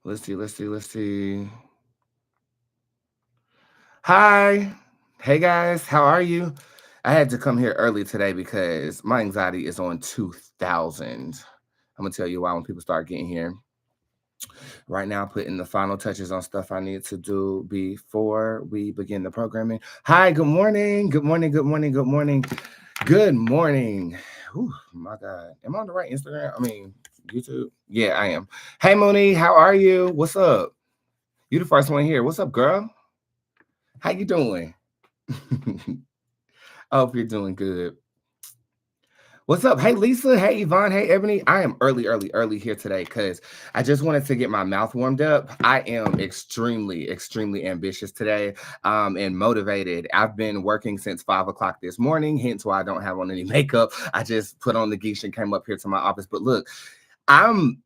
Let's see. Hi. Hey guys, how are you? I had to come here early today because my anxiety is on 2000. I'm gonna tell you why when people start getting here. Right now, putting the final touches on stuff I need to do before we begin the programming. Hi, good morning. Good morning. Good morning. Good morning. Good morning. Whew, my God. Am I on the right Instagram? I mean, YouTube? Yeah, I am. Hey, Moni, how are you? What's up? You the first one here. What's up, girl? How you doing? I hope you're doing good. What's up? Hey, Lisa. Hey, Yvonne. Hey, Ebony. I am early here today because I just wanted to get my mouth warmed up. I am extremely ambitious today and motivated. I've been working since 5 o'clock this morning, hence why I don't have on any makeup. I just put on the geesh and came up here to my office. But look, I'm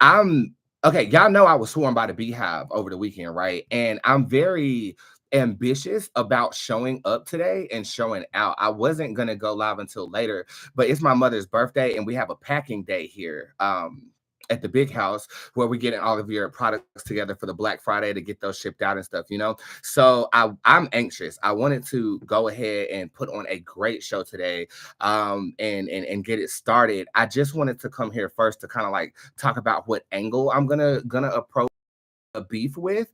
okay. Y'all know I was sworn by the Beehive over the weekend, right? And I'm very ambitious about showing up today and showing out. I wasn't gonna go live until later, but it's my mother's birthday and we have a packing day here. At the big house where we're getting all of your products together for the Black Friday to get those shipped out and stuff. So I'm anxious. I wanted to go ahead and put on a great show today and get it started. I just wanted to come here first to kind of like talk about what angle I'm gonna approach a beef with.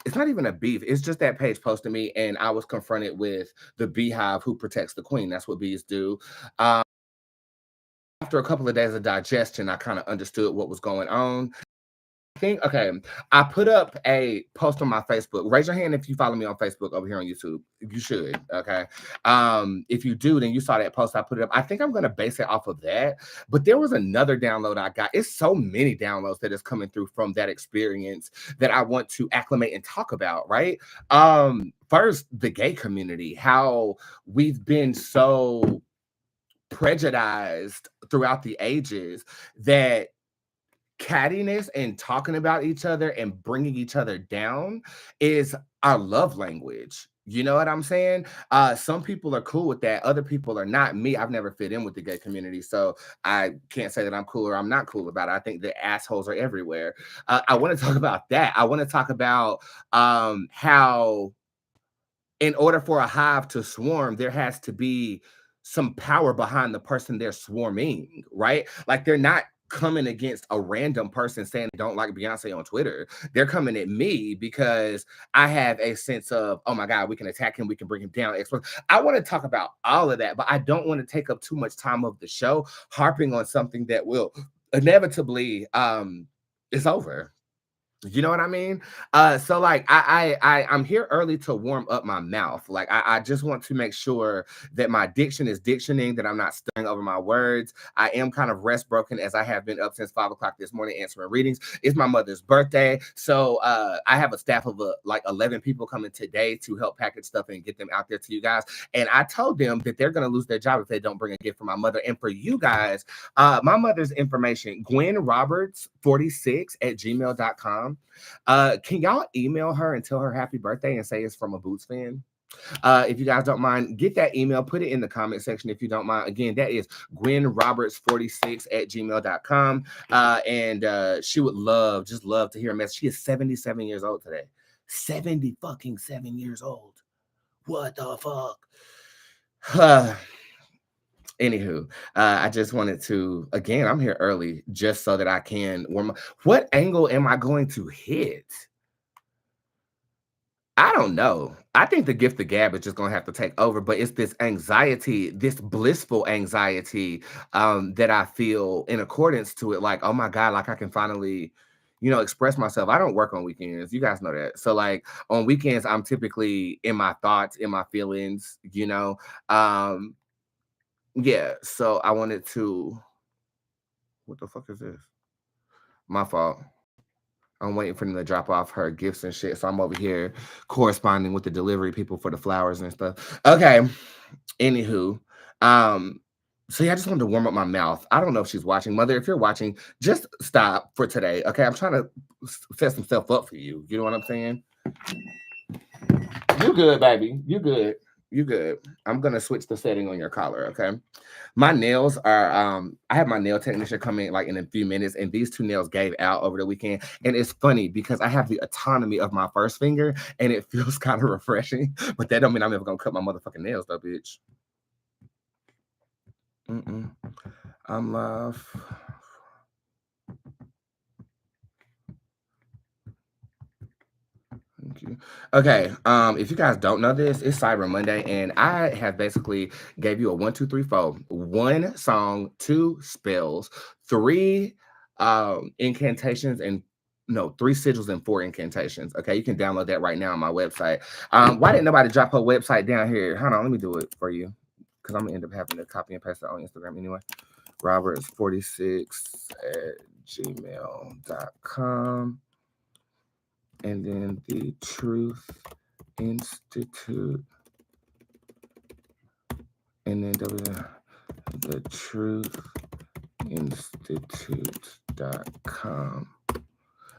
It's not even a beef. It's just that page posted me, and I was confronted with the beehive who protects the queen. That's what bees do. After a couple of days of digestion, I kind of understood what was going on. Okay, I put up a post on my Facebook. Raise your hand if you follow me on Facebook over here on YouTube. You should, okay. If you do, then you saw that post I put it up. I think I'm gonna base it off of that. But there was another download I got. It's so many downloads that is coming through from that experience that I want to acclimate and talk about, right? First, the gay community, how we've been so prejudiced throughout the ages that cattiness and talking about each other and bringing each other down is our love language. You know what I'm saying? Some people are cool with that. Other people are not. Me, I've never fit in with the gay community, so I can't say that I'm cool or I'm not cool about it. I think the assholes are everywhere. I want to talk about that. I want to talk about how, in order for a hive to swarm, there has to be some power behind the person they're swarming, right? Like they're not coming against a random person saying they don't like Beyonce on Twitter. They're coming at me because I have a sense of, oh my God, we can attack him, we can bring him down. I want to talk about all of that, but I don't want to take up too much time of the show harping on something that will inevitably it's over. You know what I mean? So like I'm here early to warm up my mouth. Like I just want to make sure that my diction is dictioning, that I'm not stuttering over my words. I am kind of rest broken as I have been up since 5 o'clock this morning answering readings. It's my mother's birthday. So I have a staff of like 11 people coming today to help package stuff and get them out there to you guys. And I told them that they're gonna lose their job if they don't bring a gift for my mother. And for you guys, my mother's information, Gwen Roberts 46 at gmail.com. Can y'all email her and tell her happy birthday and say it's from a Boots fan? If you guys don't mind, get that email, put it in the comment section if you don't mind. Again, that is Gwen Roberts 46 at gmail.com. And she would just love to hear a message. She is 77 years old today. 70 fucking 7 years old. What the fuck? Anywho, I just wanted to, again, I'm here early just so that I can warm up. What angle am I going to hit? I don't know. I think the gift of gab is just gonna have to take over, but it's this anxiety, this blissful anxiety that I feel in accordance to it. Like, oh my God, like I can finally, express myself. I don't work on weekends. You guys know that. So like on weekends, I'm typically in my thoughts, in my feelings. Um, Yeah, so I wanted to. What the fuck is this? My fault. I'm waiting for them to drop off her gifts and shit. So I'm over here corresponding with the delivery people for the flowers and stuff. Okay. Anywho. Um, so yeah, I just wanted to warm up my mouth. I don't know if she's watching. Mother, if you're watching, just stop for today. Okay. I'm trying to set some stuff up for you. You know what I'm saying? You good, baby. You good. You good. I'm gonna switch the setting on your collar, okay? My nails are I have my nail technician coming like in a few minutes, and these two nails gave out over the weekend. And it's funny because I have the autonomy of my first finger and it feels kind of refreshing, but that don't mean I'm ever gonna cut my motherfucking nails though, bitch. I'm love. Thank you. Okay. If you guys don't know this, it's Cyber Monday, and I have basically gave you a 1, 2, 3, 4. 1 song, 2 spells, 3 incantations, and no, 3 sigils and 4 incantations. Okay, you can download that right now on my website. Why didn't nobody drop her website down here? Hold on, let me do it for you. Because I'm gonna end up having to copy and paste it on Instagram anyway. Roberts46@gmail.com. And then the Truth Institute, and then the Truth Institute.com.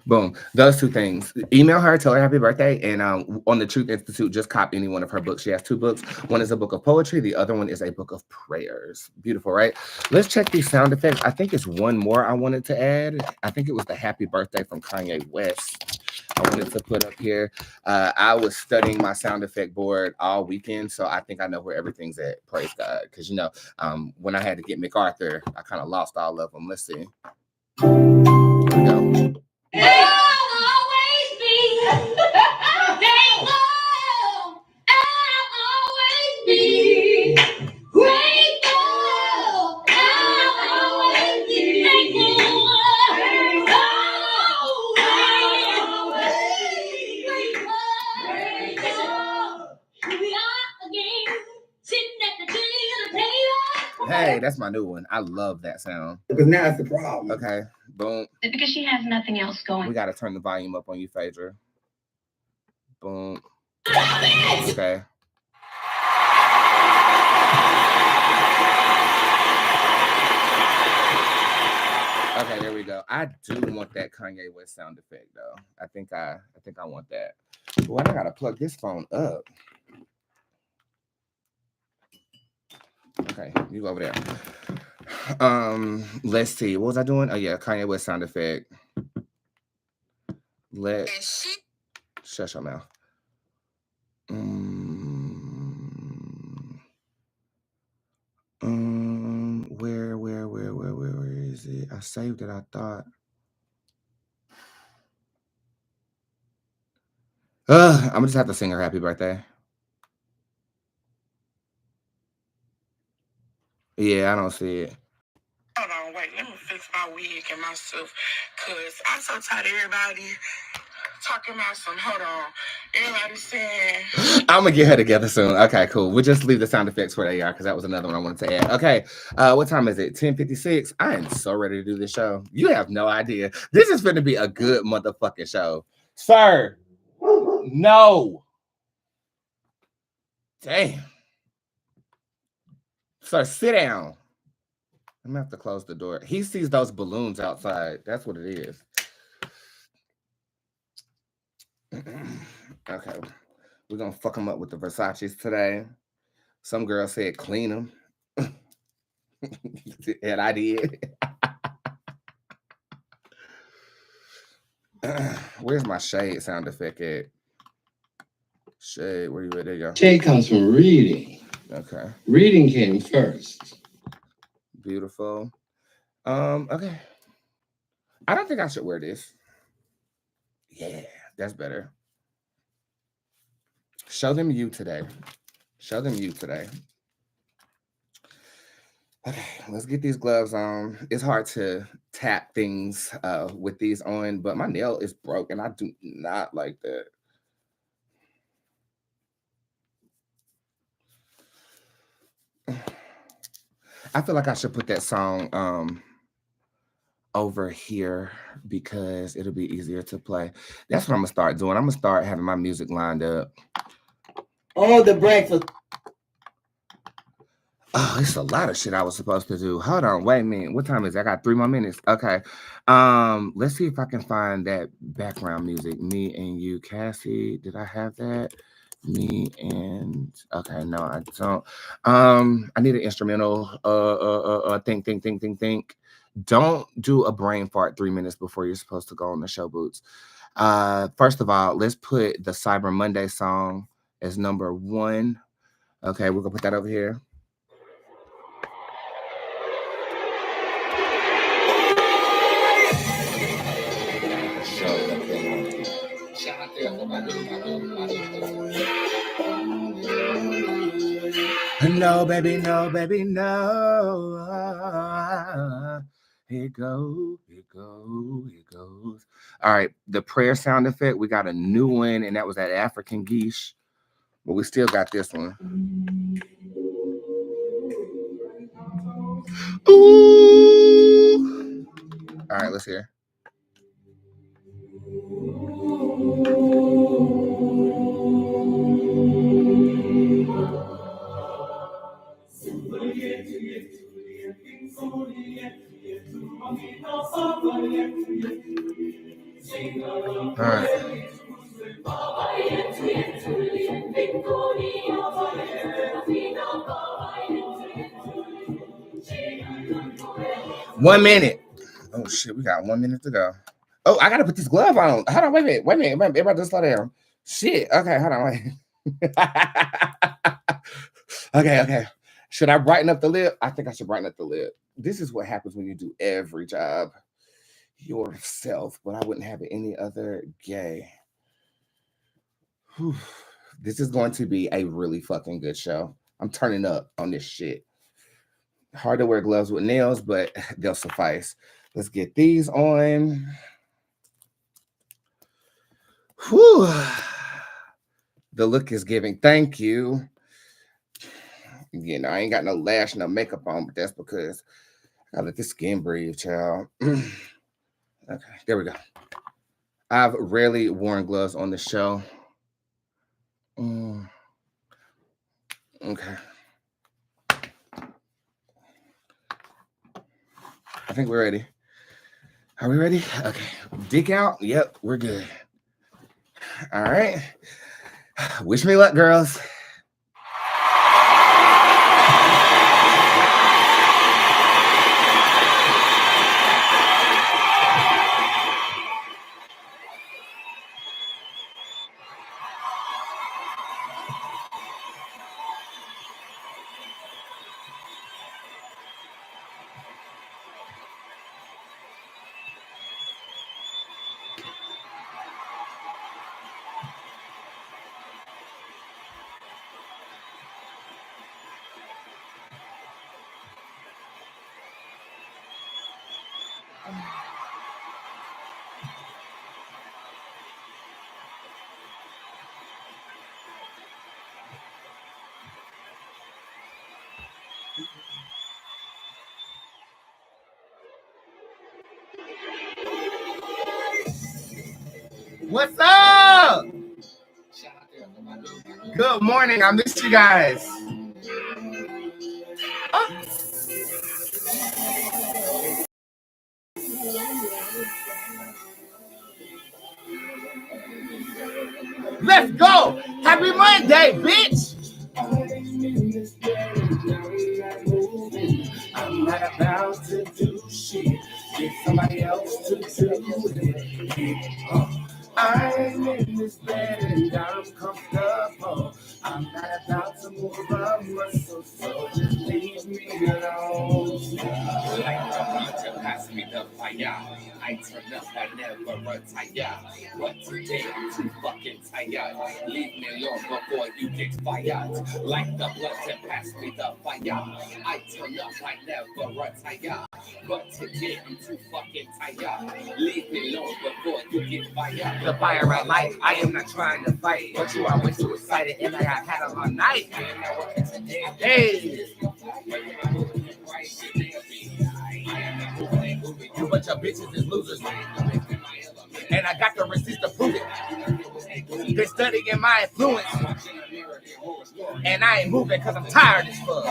Boom. Those 2 things. Email her, tell her happy birthday. And on the Truth Institute, just cop any one of her books. She has 2 books. One is a book of poetry. The other one is a book of prayers. Beautiful, right? Let's check these sound effects. I think it's one more I wanted to add. I think it was the happy birthday from Kanye West I wanted to put up here. I was studying my sound effect board all weekend, so I think I know where everything's at. Praise God. Because, you know, when I had to get MacArthur, I kind of lost all of them. Let's see. Here we go. I'll always be. I'll always be grateful. I'll always be thankful. Hey, that's my new one. I love that sound. Because now it's the problem. Okay, boom. Because she has nothing else going. We got to turn the volume up on you, Phaedra. Boom. Okay. Okay, there we go. I do want that Kanye West sound effect though. I think I want that. Boy, I gotta plug this phone up. Okay, you go over there. Let's see. What was I doing? Oh yeah, Kanye West sound effect. Let's shut your mouth. Where is it? I saved it, I thought. I'm gonna just have to sing her happy birthday. Yeah, I don't see it. Hold on, wait, let me fix my wig and myself, cause I'm so tired of everybody talking about some, hold on. Everybody saying I'm gonna get her together soon. Okay, cool. We'll just leave the sound effects where they are because that was another one I wanted to add. Okay. What time is it? 10:56. I am so ready to do this show. You have no idea. This is gonna be a good motherfucking show. Sir. No. Damn. Sir, sit down. I'm gonna have to close the door. He sees those balloons outside. That's what it is. Okay. We're gonna fuck them up with the Versace's today. Some girl said clean them. And I did. Where's my shade sound effect at? Shade, where you at? There you go. Shade comes from reading. Okay. Reading came first. Beautiful. Okay. I don't think I should wear this. Yeah, that's better. Show them you today. Show them you today. Okay, let's get these gloves on. It's hard to tap things with these on, but my nail is broken. I do not like that. I feel like I should put that song over here because it'll be easier to play. That's what I'm gonna start doing. I'm gonna start having my music lined up. Oh, the breakfast. Oh, it's a lot of shit I was supposed to do. Hold on, wait a minute. What time is it? I got 3 more minutes. Okay. Let's see if I can find that background music. Me and you, Cassie. Did I have that? Me and okay, no, I don't. I need an instrumental. Think. Don't do a brain fart 3 minutes before you're supposed to go on the show, Boots. First of all, let's put the Cyber Monday song as number 1. Okay, we're gonna put that over here. No, baby, no, baby, no. Here goes, here goes, here goes. All right, the prayer sound effect, we got a new one, and that was that African geesh. But we still got this one. Ooh. All right, let's hear. All right. One minute. Oh shit, we got 1 minute to go. Oh, I gotta put this glove on. Hold on, wait a minute. Everybody just slow down. Shit. Okay, hold on, wait. Okay. Should I brighten up the lip? I think I should brighten up the lip. This is what happens when you do every job yourself, but I wouldn't have it any other gay. Whew. This is going to be a really fucking good show. I'm turning up on this shit. Hard to wear gloves with nails, but they'll suffice. Let's get these on. Whew. The look is giving. Thank you. You know, I ain't got no lash, no makeup on, but that's because I let the skin breathe, child. Okay, there we go. I've rarely worn gloves on the show. Okay. I think we're ready. Are we ready? Okay. Dick out? Yep, we're good. All right. Wish me luck, girls. What's up? Good morning. I missed you guys. Let's go. Happy Monday, bitch. I'm not about to do shit. Get somebody else to do it. I'm in this bed and I'm comfortable. I'm not about to move a muscle, so just leave me alone. Like the water, pass me the fire. I turn up, I never retire. But today I'm too fucking tired. Leave me alone before you get fired. Like the blood, pass me the fire. I turn up, I never retire. But today I'm too fucking tired. Leave me alone before you get fired. The fire I light, I am not trying to fight. But you are way too excited and I have had a long night. Hey! You bunch of bitches is losers. And I got the receipts to prove it. Been studying my influence. And I ain't moving cause I'm tired as fuck.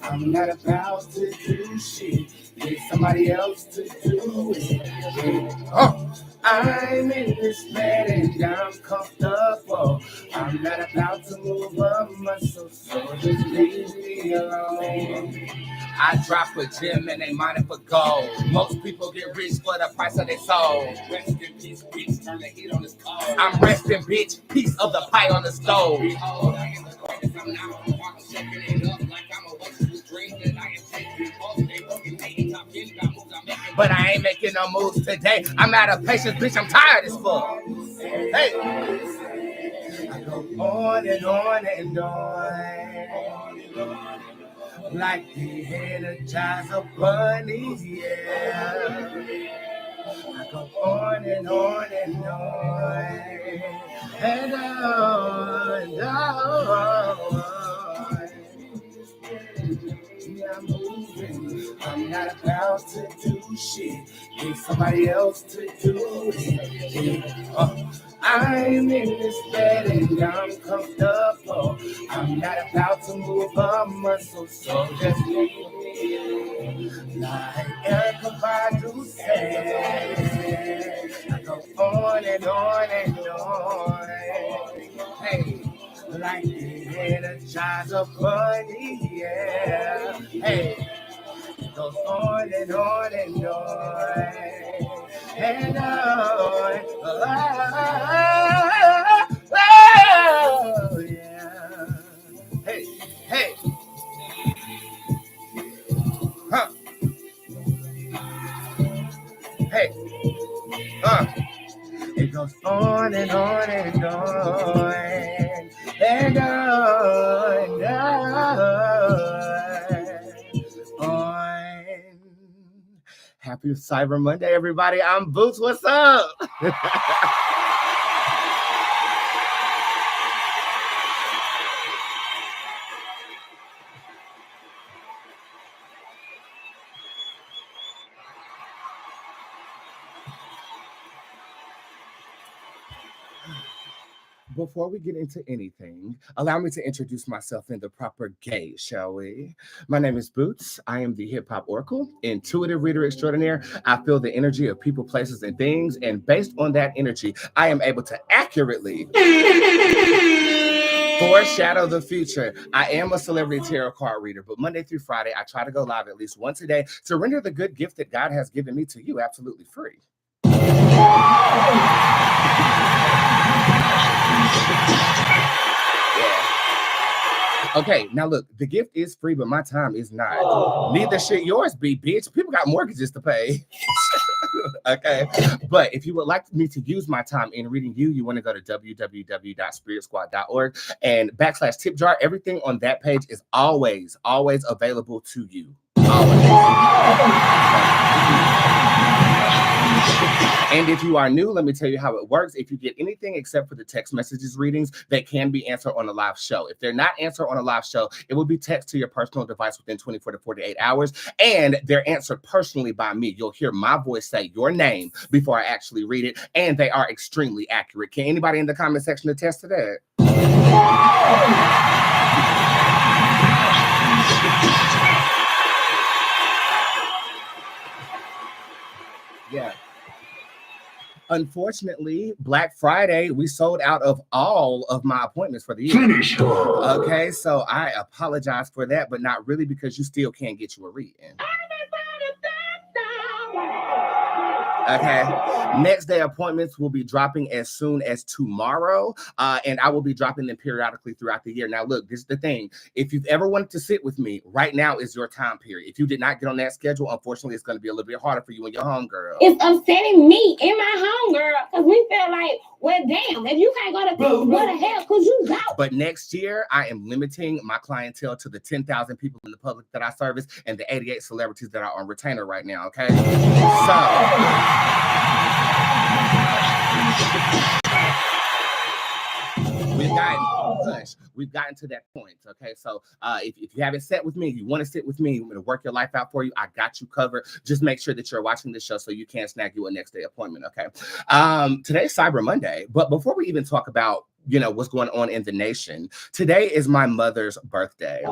I'm not about to do shit. Get somebody else to do it. Oh. I'm in this bed and I'm comfortable. I'm not about to move a muscle, so just leave me alone. I drop a gem and they mine it for gold. Most people get rich for the price of their soul. Rest in peace, bitch, turn the heat on the stove. I'm resting, bitch, piece of the pie on the stove. Behold, I am the greatest, I'm now. I'm shaking it up like I'm a waitress dream that I am taking. But I ain't making no moves today. I'm out of patience, bitch, I'm tired as fuck. Hey. I go on and on and on. Like the Energizer Bunny, yeah. I go on and on and on. And on and on. I'm moving. I'm not about to do shit. Need somebody else to do it. I'm in this bed and I'm comfortable. I'm not about to move a muscle, so just leave me. Like Erica Badu said, I go on and on and on. Hey. Like the Energizer Bunny, yeah. Hey, it goes on and on and on and on. Oh, yeah. Hey, hey. Huh. Hey. It goes on and on and on and on and on. Happy Cyber Monday, everybody. I'm Boots. What's up? Before we get into anything, allow me to introduce myself in the proper gay, shall we? My name is Boots. I am the hip hop oracle, intuitive reader extraordinaire. I feel the energy of people, places, and things, and based on that energy, I am able to accurately foreshadow the future. I am a celebrity tarot card reader, but Monday through Friday, I try to go live at least once a day to render the good gift that God has given me to you absolutely free. Okay, now look, the gift is free, but my time is not. Neither should yours be, bitch. People got mortgages to pay. Okay, but if you would like me to use my time in reading you want to go to www.spiritsquad.org and /tipjar. Everything on that page is always available to you. Always. And if you are new, let me tell you how it works. If you get anything except for the text messages readings, they can be answered on a live show. If they're not answered on a live show, it will be text to your personal device within 24 to 48 hours. And they're answered personally by me. You'll hear my voice say your name before I actually read it. And they are extremely accurate. Can anybody in the comment section attest to that? Yeah. Unfortunately, Black Friday, we sold out of all of my appointments for the year. Finish. Okay, so I apologize for that, but not really, because you still can't get you a reading. Okay, next day appointments will be dropping as soon as tomorrow, and I will be dropping them periodically throughout the year. Now, look, this is the thing. If you've ever wanted to sit with me, right now is your time period. If you did not get on that schedule, unfortunately, it's going to be a little bit harder for you and your homegirl. It's upsetting me and my homegirl because we feel like, well, damn, if you can't go to peace, what the hell could you go? But next year, I am limiting my clientele to the 10,000 people in the public that I service and the 88 celebrities that are on retainer right now, okay? So... We've gotten to that point, okay? So if you haven't sat with me, you want to sit with me, I'm going to work your life out for you, I got you covered. Just make sure that you're watching this show so you can snag you a next day appointment, okay? Today's Cyber Monday, but before we even talk about what's going on in the nation, today is my mother's birthday.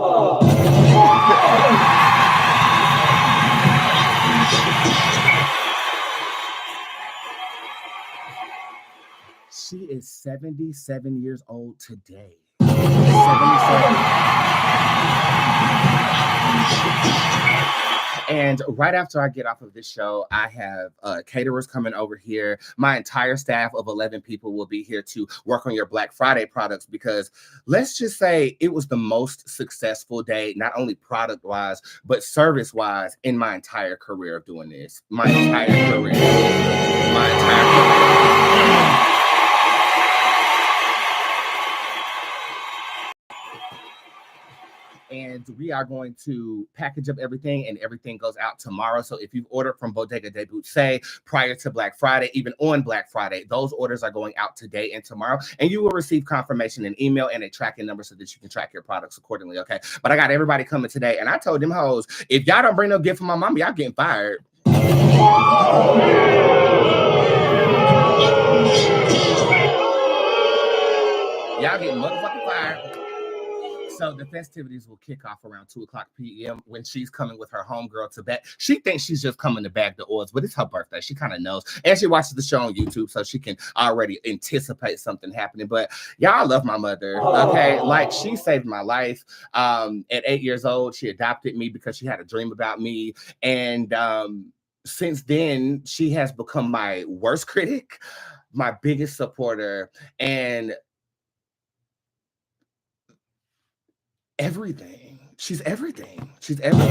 is 77 years old today. 77. And right after I get off of this show, I have caterers coming over here. My entire staff of 11 people will be here to work on your Black Friday products, because let's just say it was the most successful day, not only product-wise, but service-wise in my entire career of doing this. My entire career. And we are going to package up everything, and everything goes out tomorrow. So if you've ordered from Bodega de Bootzé prior to Black Friday, even on Black Friday, those orders are going out today and tomorrow, and you will receive confirmation in email and a tracking number so that you can track your products accordingly, okay? But I got everybody coming today, and I told them hoes, if y'all don't bring no gift for my mama, y'all getting fired. Y'all getting motherfucking fired. So the festivities will kick off around 2:00 p.m. when she's coming with her homegirl to bag. She thinks she's just coming to bag the oils, but it's her birthday. She kind of knows. And she watches the show on YouTube, so she can already anticipate something happening. But y'all love my mother, okay? Like, she saved my life. At 8 years old, she adopted me because she had a dream about me. And since then, she has become my worst critic, my biggest supporter, and everything. She's everything. She's everything.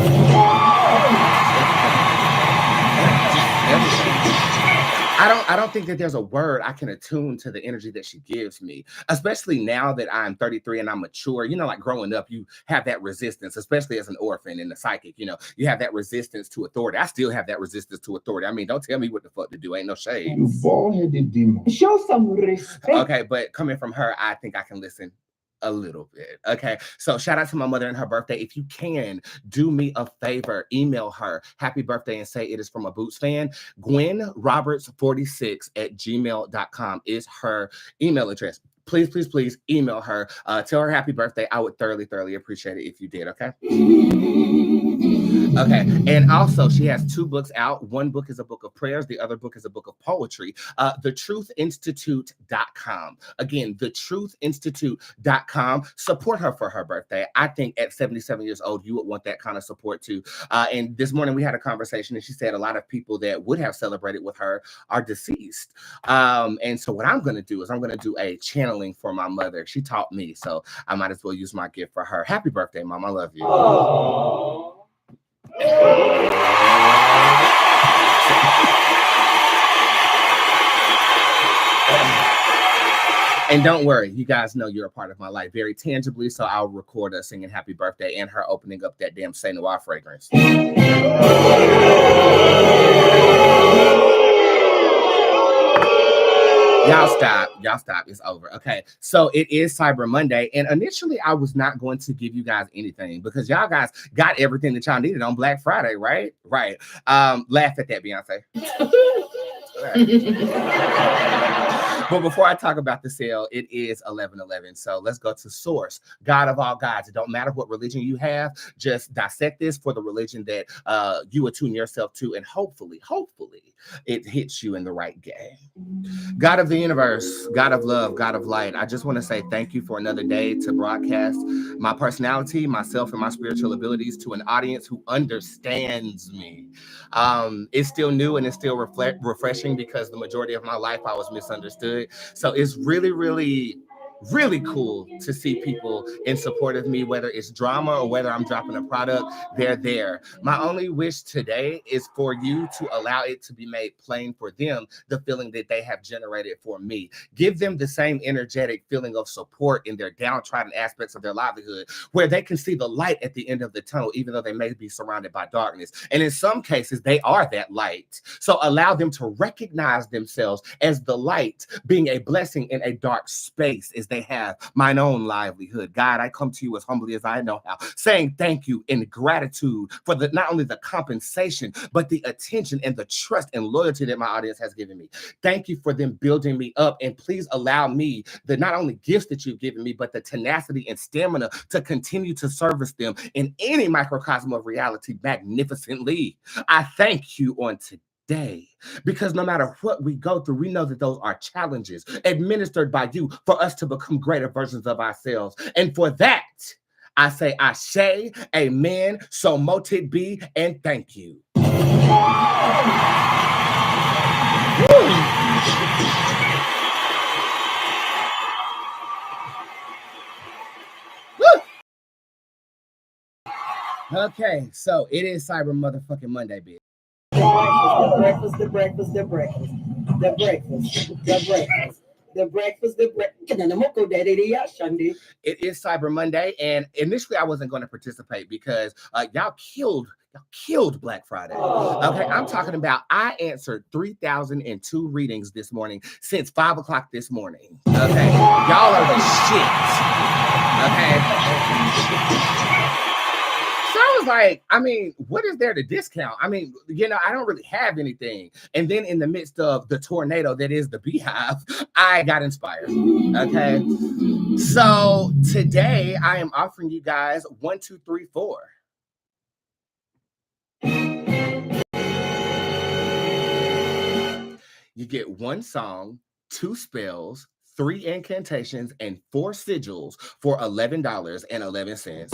I don't think that there's a word I can attune to the energy that she gives me, especially now that I'm 33 and I'm mature. You know, like growing up, you have that resistance, especially as an orphan and a psychic. You know, you have that resistance to authority. I still have that resistance to authority. I mean, don't tell me what the fuck to do. Ain't no shade. You bald-headed demon. Show some respect. Okay, but coming from her, I think I can listen a little bit. Okay, so shout out to my mother and her birthday. If you can, do me a favor, email her happy birthday and say it is from a Boots fan. GwenRoberts46@gmail.com is her email address. Please email her. Tell her happy birthday. I would thoroughly appreciate it if you did, okay? Okay, and also she has 2 books out. One book is a book of prayers. The other book is a book of poetry. TheTruthInstitute.com. Again, TheTruthInstitute.com. Support her for her birthday. I think at 77 years old, you would want that kind of support too. And this morning we had a conversation, and she said a lot of people that would have celebrated with her are deceased. And so what I'm going to do is I'm going to do a channeling for my mother. She taught me, so I might as well use my gift for her. Happy birthday, Mom. I love you. Oh. And don't worry, you guys know you're a part of my life very tangibly, so I'll record us singing happy birthday and her opening up that damn Saint Noir fragrance. Y'all stop. It's over. Okay, so it is Cyber Monday, and initially I was not going to give you guys anything because y'all guys got everything that y'all needed on Black Friday, right? Right. Laugh at that, Beyonce. But before I talk about the sale, it is 11:11. So let's go to Source, God of all gods. It don't matter what religion you have. Just dissect this for the religion that you attune yourself to, and hopefully, it hits you in the right game. God of the universe, God of love, God of light. I just want to say thank you for another day to broadcast my personality, myself, and my spiritual abilities to an audience who understands me. It's still new and it's still refreshing because the majority of my life I was misunderstood. So it's really cool to see people in support of me, whether it's drama or whether I'm dropping a product. They're there. My only wish today is for you to allow it to be made plain for them, the feeling that they have generated for me. Give them the same energetic feeling of support in their downtrodden aspects of their livelihood, where they can see the light at the end of the tunnel, even though they may be surrounded by darkness. And in some cases, they are that light. So allow them to recognize themselves as the light, being a blessing in a dark space as they have mine own livelihood. God, I come to you as humbly as I know how, saying thank you in gratitude for the not only the compensation, but the attention and the trust and loyalty that my audience has given me. Thank you for them building me up, and please allow me the not only gifts that you've given me, but the tenacity and stamina to continue to service them in any microcosm of reality magnificently. I thank you on today. day. Because no matter what we go through, we know that those are challenges administered by you for us to become greater versions of ourselves. And for that, I say ashe, amen, so mote it be, and thank you. Okay, so it is Cyber motherfucking Monday, bitch. The breakfast. It is Cyber Monday, and initially I wasn't going to participate because y'all killed Black Friday. Okay, I'm talking about I answered 3,002 readings this morning since 5 o'clock this morning. Okay, y'all are the shit. Okay. So I was like, I mean, what is there to discount? I mean, I don't really have anything. And then in the midst of the tornado that is the Beehive, I got inspired. Okay. So today I am offering you guys 1, 2, 3, 4. You get 1 song, 2 spells, 3 incantations, and 4 sigils for $11.11.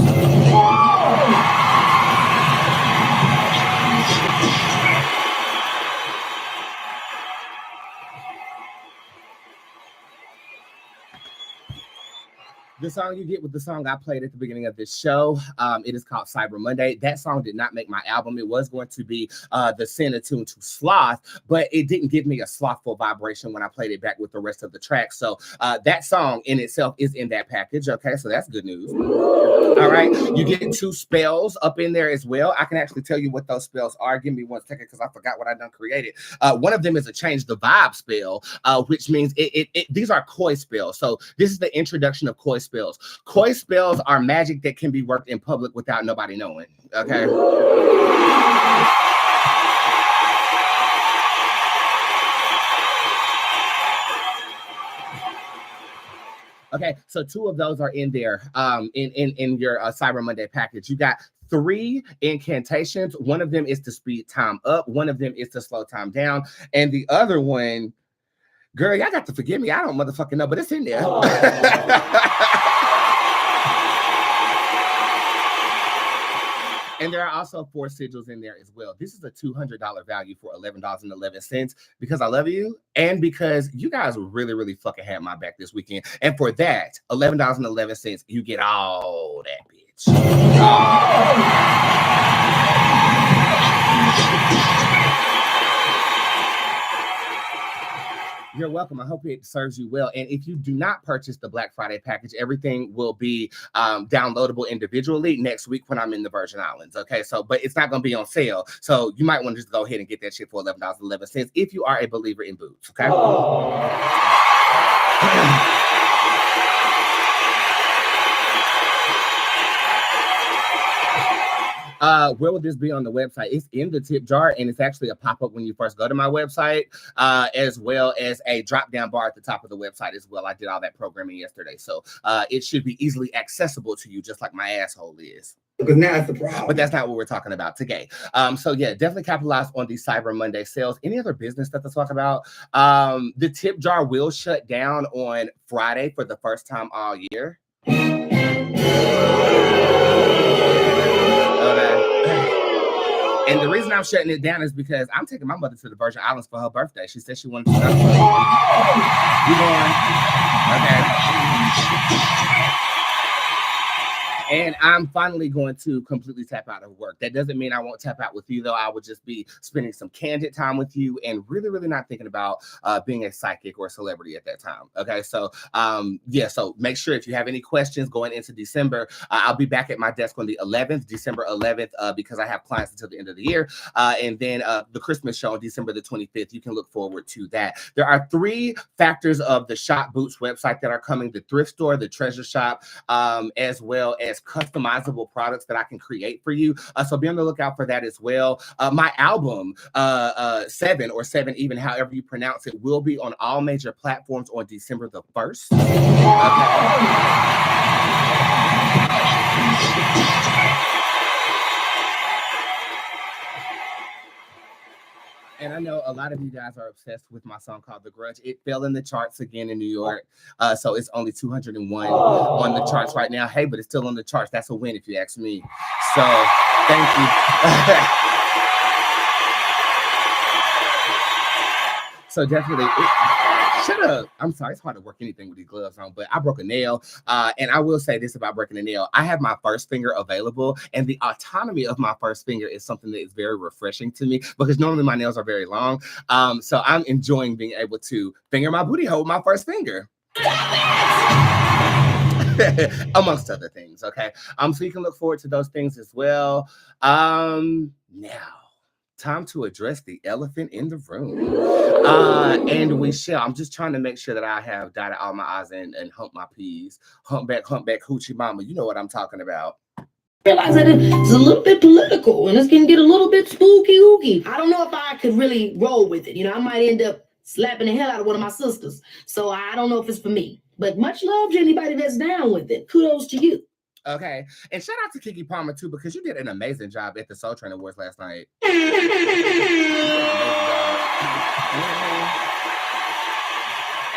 The song you get with the song I played at the beginning of this show, it is called Cyber Monday. That song did not make my album. It was going to be the Sin attuned to Sloth, but it didn't give me a slothful vibration when I played it back with the rest of the tracks. So that song in itself is in that package. Okay, so that's good news. All right, you get 2 spells up in there as well. I can actually tell you what those spells are. Give me 1 second because I forgot what I done created. One of them is a change the vibe spell, which means these are koi spells. So this is the introduction of koi spells. Koi spells are magic that can be worked in public without nobody knowing. Okay. Okay, so 2 of those are in there in your Cyber Monday package. You got 3 incantations. One of them is to speed time up. One of them is to slow time down. And the other one, girl, y'all got to forgive me. I don't motherfucking know, but it's in there. And there are also 4 sigils in there as well. This is a $200 value for $11.11 because I love you and because you guys really, really fucking had my back this weekend. And for that, $11.11, you get all that bitch. You're welcome. I hope it serves you well. And if you do not purchase the Black Friday package, everything will be downloadable individually next week when I'm in the Virgin Islands. Okay, so but it's not going to be on sale. So you might want to just go ahead and get that shit for $11.11 if you are a believer in Boots. Okay. Where will this be on the website? It's in the tip jar, and it's actually a pop-up when you first go to my website, as well as a drop-down bar at the top of the website as well. I did all that programming yesterday, so it should be easily accessible to you, just like my asshole is. Because now it's the problem. But that's not what we're talking about today. So yeah, definitely capitalize on these Cyber Monday sales. Any other business that to talk about? The tip jar will shut down on Friday for the first time all year. And the reason I'm shutting it down is because I'm taking my mother to the Virgin Islands for her birthday. She said she wanted to go. You going? Okay. And I'm finally going to completely tap out of work. That doesn't mean I won't tap out with you, though. I will just be spending some candid time with you and really, really not thinking about being a psychic or a celebrity at that time. Okay, so yeah, so make sure if you have any questions going into December, I'll be back at my desk on the 11th, December 11th, because I have clients until the end of the year. And then the Christmas show on December the 25th, you can look forward to that. There are 3 factors of the Shop Boots website that are coming: the thrift store, the treasure shop, as well as customizable products that I can create for you. So be on the lookout for that as well. My album, 7 or 7, even however you pronounce it, will be on all major platforms on December the 1st. Okay. And I know a lot of you guys are obsessed with my song called The Grudge. It fell in the charts again in New York. So it's only 201 on the charts right now. Hey, but it's still on the charts. That's a win if you ask me. So thank you. So definitely, shut up. I'm sorry, it's hard to work anything with these gloves on, but I broke a nail. And I will say this about breaking a nail. I have my first finger available, and the autonomy of my first finger is something that is very refreshing to me because normally my nails are very long. So I'm enjoying being able to finger my booty hole with my first finger. Amongst other things, okay? So you can look forward to those things as well. Now, time to address the elephant in the room. And we shall. I'm just trying to make sure that I have dotted all my I's and hump my P's. Humpback, hoochie mama. You know what I'm talking about. Realize that it's a little bit political and it's gonna get a little bit spooky ooky. I don't know if I could really roll with it. You know, I might end up slapping the hell out of one of my sisters. So I don't know if it's for me. But much love to anybody that's down with it. Kudos to you. Okay. And shout out to Kiki Palmer too, because you did an amazing job at the Soul Train Awards last night.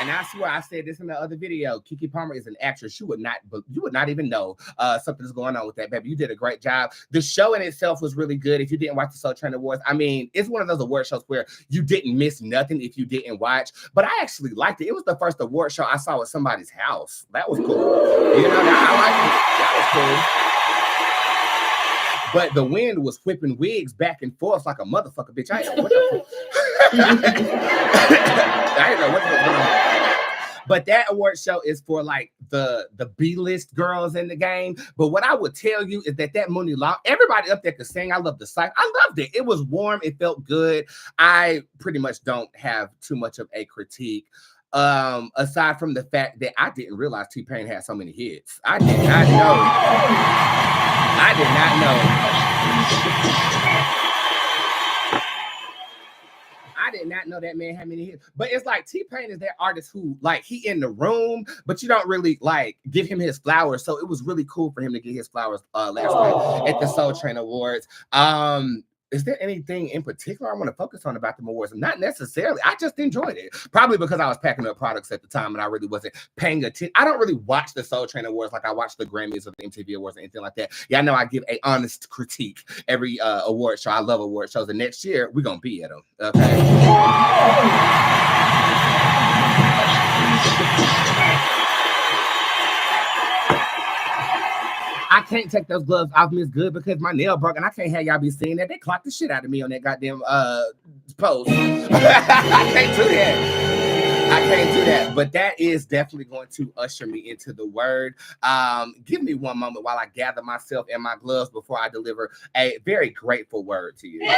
And I swear I said this in the other video. Kiki Palmer is an actress. You would not even know something's going on with that, baby. You did a great job. The show in itself was really good. If you didn't watch the Soul Train Awards, I mean, it's one of those award shows where you didn't miss nothing if you didn't watch. But I actually liked it. It was the first award show I saw at somebody's house. That was cool. You know, I liked it. That was cool. But the wind was whipping wigs back and forth like a motherfucker, bitch. I didn't know what the I didn't know what was going on. But that award show is for like the B-list girls in the game. But what I would tell you is that Mooney Law, everybody up there could sing. I love the site. I loved it. It was warm. It felt good. I pretty much don't have too much of a critique. Aside from the fact that I didn't realize T-Pain had so many hits. I did not know. I did not know that man had many hits. But it's like T-Pain is that artist who, like, he in the room, but you don't really, like, give him his flowers. So it was really cool for him to get his flowers last night at the Soul Train Awards. Is there anything in particular I want to focus on about the awards? Not necessarily. I just enjoyed it. Probably because I was packing up products at the time and I really wasn't paying attention. I don't really watch the Soul Train Awards like I watch the Grammys or the MTV Awards or anything like that. Yeah, I know I give an honest critique every award show. I love award shows. And next year, we're going to be at them. Okay. I can't take those gloves off Miss Good because my nail broke and I can't have y'all be seeing that. They clocked the shit out of me on that goddamn post. I can't do that. But that is definitely going to usher me into the word. Give me one moment while I gather myself and my gloves before I deliver a very grateful word to you.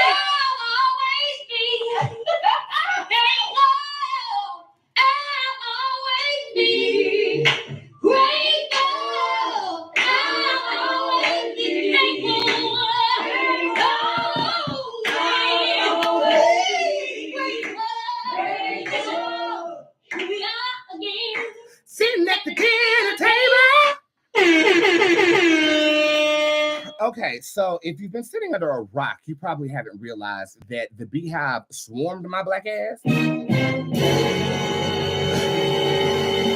Sitting at the dinner table. Okay, so if you've been sitting under a rock, you probably haven't realized that the beehive swarmed my black ass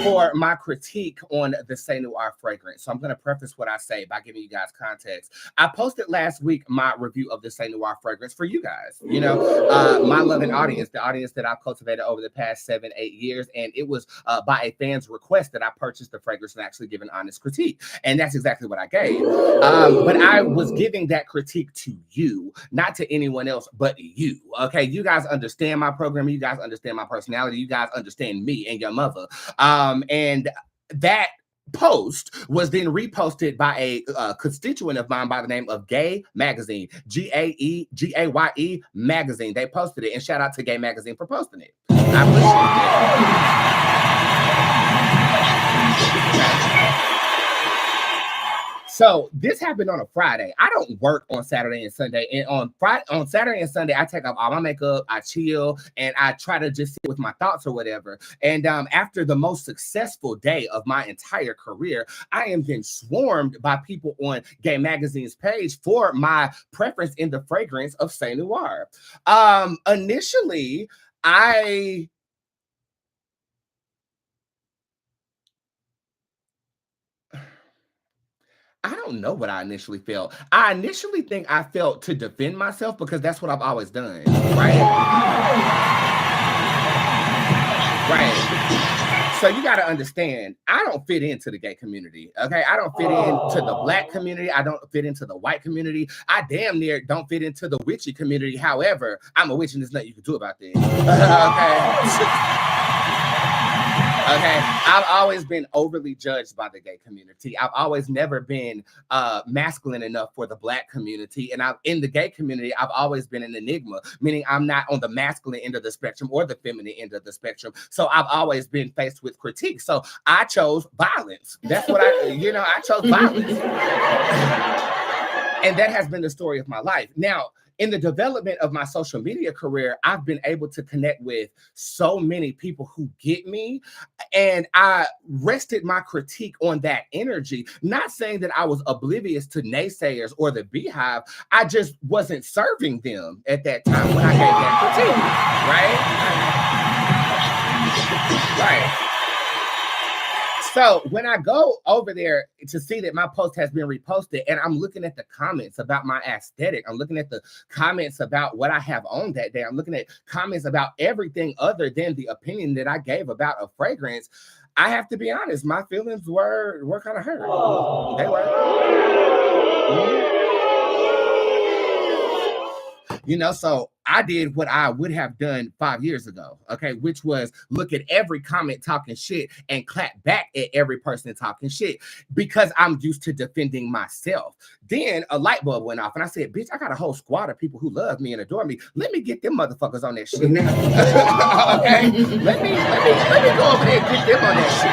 for my critique on the Say Noir fragrance. So I'm going to preface what I say by giving you guys context. I posted last week my review of the Say Noir fragrance for you guys. You know, my loving audience, the audience that I've cultivated over the past 7-8 years. And it was by a fan's request that I purchased the fragrance and actually give an honest critique. And that's exactly what I gave. But I was giving that critique to you, not to anyone else but you. Okay, you guys understand my program. You guys understand my personality. You guys understand me and your mother. And that post was then reposted by a constituent of mine by the name of Gay Magazine, Gaye Magazine. They posted it, and shout out to Gay Magazine for posting it. I appreciate it. So this happened on a Friday. I don't work on Saturday and Sunday. And on Saturday and Sunday, I take off all my makeup, I chill, and I try to just sit with my thoughts or whatever. And after the most successful day of my entire career, I am then swarmed by people on Gay Magazine's page for my preference in the fragrance of Saint Noir. Initially, I don't know what I initially felt. I initially think I felt to defend myself because that's what I've always done, right? Right. So you got to understand, I don't fit into the gay community, okay? I don't fit into the Black community. I don't fit into the white community. I damn near don't fit into the witchy community. However, I'm a witch and there's nothing you can do about this, okay? Okay, I've always been overly judged by the gay community. I've always never been masculine enough for the Black community. And in the gay community, I've always been an enigma, meaning I'm not on the masculine end of the spectrum or the feminine end of the spectrum. So I've always been faced with critique. So I chose violence. That's what I chose violence. And that has been the story of my life. Now, in the development of my social media career, I've been able to connect with so many people who get me. And I rested my critique on that energy, not saying that I was oblivious to naysayers or the beehive. I just wasn't serving them at that time when I gave that critique, right? Right. So when I go over there to see that my post has been reposted and I'm looking at the comments about my aesthetic, I'm looking at the comments about what I have on that day, I'm looking at comments about everything other than the opinion that I gave about a fragrance, I have to be honest, my feelings were kind of hurt. They were. So I did what I would have done 5 years ago, okay, which was look at every comment talking shit and clap back at every person talking shit because I'm used to defending myself. Then a light bulb went off and I said, bitch, I got a whole squad of people who love me and adore me. Let me get them motherfuckers on that shit. Okay? Let me go over there and get them on that shit.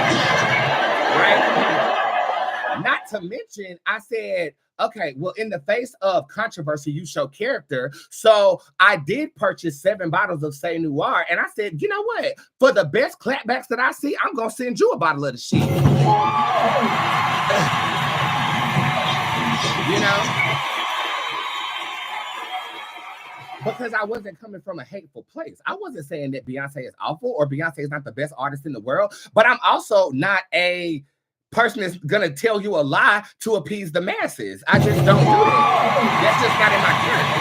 Right? Not to mention, I said, okay, well, in the face of controversy, you show character. So I did purchase 7 bottles of Saint Noir. And I said, you know what? For the best clapbacks that I see, I'm going to send you a bottle of the shit. Because I wasn't coming from a hateful place. I wasn't saying that Beyonce is awful or Beyonce is not the best artist in the world. But I'm also not a person is gonna tell you a lie to appease the masses. I just don't do that. That's just not in my character.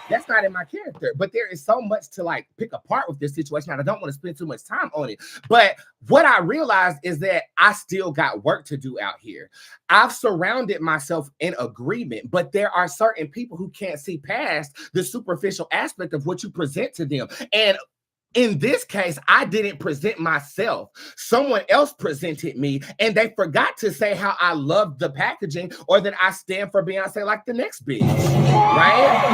That's not in my character. But there is so much to pick apart with this situation, and I don't want to spend too much time on it. But what I realized is that I still got work to do out here. I've surrounded myself in agreement, but there are certain people who can't see past the superficial aspect of what you present to them. And in this case, I didn't present myself. Someone else presented me, and they forgot to say how I love the packaging or that I stand for Beyonce like the next bitch, right?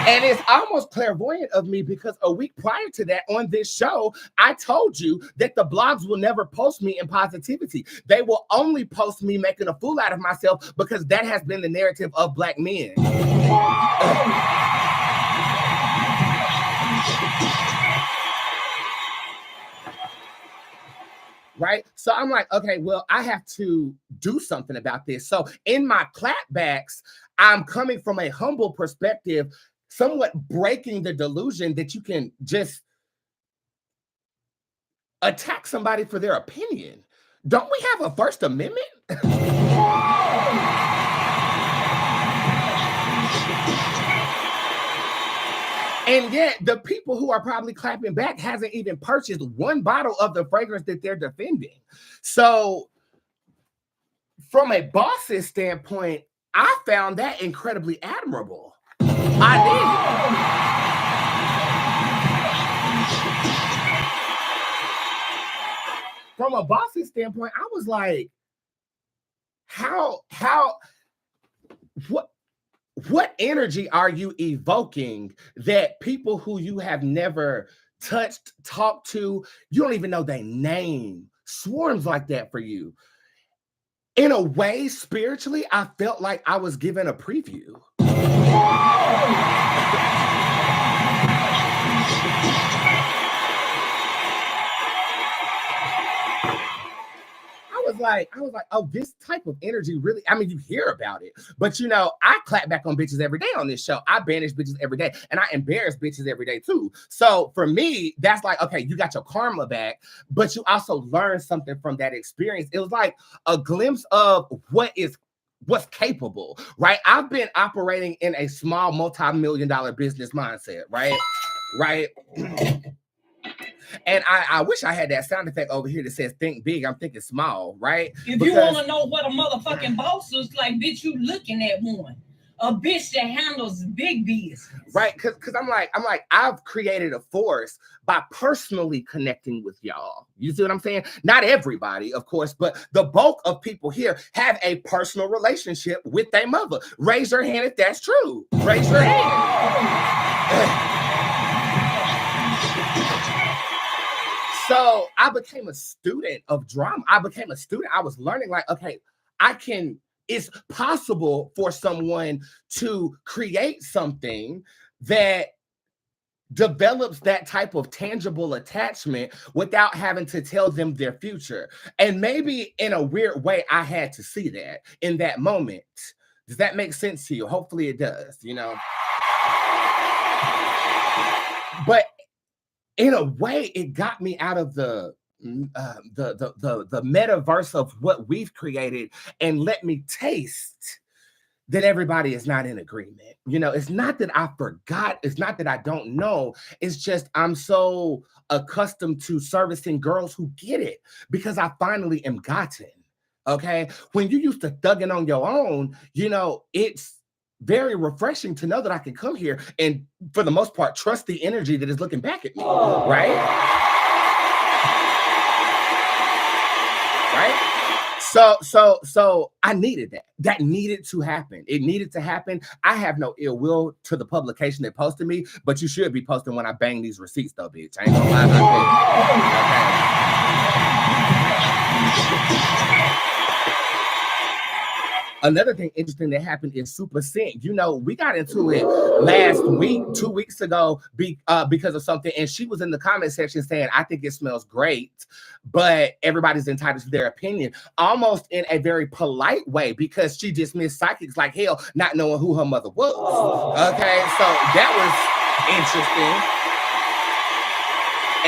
And it's almost clairvoyant of me because a week prior to that on this show, I told you that the blogs will never post me in positivity. They will only post me making a fool out of myself because that has been the narrative of Black men. Right? So I'm like, okay, well, I have to do something about this. So in my clapbacks, I'm coming from a humble perspective, somewhat breaking the delusion that you can just attack somebody for their opinion. Don't we have a First Amendment? And yet the people who are probably clapping back hasn't even purchased 1 bottle of the fragrance that they're defending. So from a boss's standpoint, I found that incredibly admirable. I did. From a boss's standpoint, I was like, what energy are you evoking that people who you have never touched, talked to. You don't even know their name. Swarms like that for you. In a way, spiritually, I felt like I was given a preview. I was like, oh, this type of energy really, I mean, you hear about it, but you know, I clap back on bitches every day on this show. I banish bitches every day, and I embarrass bitches every day too. So for me, that's like, okay, you got your karma back, but you also learn something from that experience. It was like a glimpse of what's capable, right? I've been operating in a small multi-million-dollar business mindset, right? Right. And I wish I had that sound effect over here that says think big. I'm thinking small, right? If you want to know what a motherfucking boss is like, bitch, you looking at one. A bitch that handles big business. Right. Cause I'm like, I've created a force by personally connecting with y'all. You see what I'm saying? Not everybody, of course, but the bulk of people here have a personal relationship with their mother. Raise your hand if that's true. Raise your hand. So I became a student of drama. I became a student. I was learning like, okay, it's possible for someone to create something that develops that type of tangible attachment without having to tell them their future. And maybe in a weird way, I had to see that in that moment. Does that make sense to you? Hopefully it does, you know? But in a way, it got me out of the metaverse of what we've created and let me taste that everybody is not in agreement. You know, it's not that I forgot. It's not that I don't know. It's just I'm so accustomed to servicing girls who get it because I finally am gotten. Okay. When you used to thugging on your own, you know, it's very refreshing to know that I can come here and, for the most part, trust the energy that is looking back at me, right? Right? So I needed that. That needed to happen. It needed to happen. I have no ill will to the publication that posted me, but you should be posting when I bang these receipts, though, bitch. I ain't gonna lie about that. Okay. Another thing interesting that happened is Super Scent. You know, we got into it last week, 2 weeks ago, because of something. And she was in the comment section saying, I think it smells great, but everybody's entitled to their opinion, almost in a very polite way, because she dismissed psychics like hell, not knowing who her mother was. Okay, so that was interesting.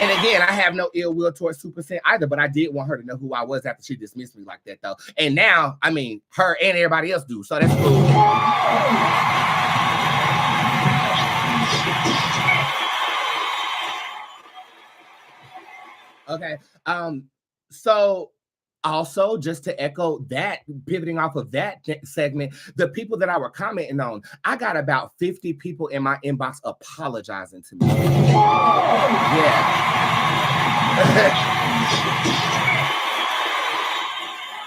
And again, I have no ill will towards Super Scent either, but I did want her to know who I was after she dismissed me like that, though. And now, I mean, her and everybody else do, so that's cool. Okay. So also, just to echo that, pivoting off of that segment, the people that I were commenting on, I got about 50 people in my inbox apologizing to me. Yeah.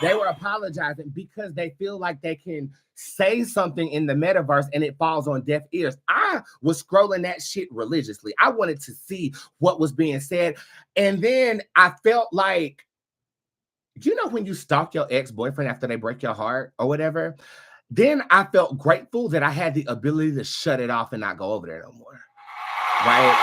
They were apologizing because they feel like they can say something in the metaverse and it falls on deaf ears. I was scrolling that shit religiously. I wanted to see what was being said. And then I felt like, you know, when you stalk your ex-boyfriend after they break your heart or whatever, then I felt grateful that I had the ability to shut it off and not go over there no more. Right?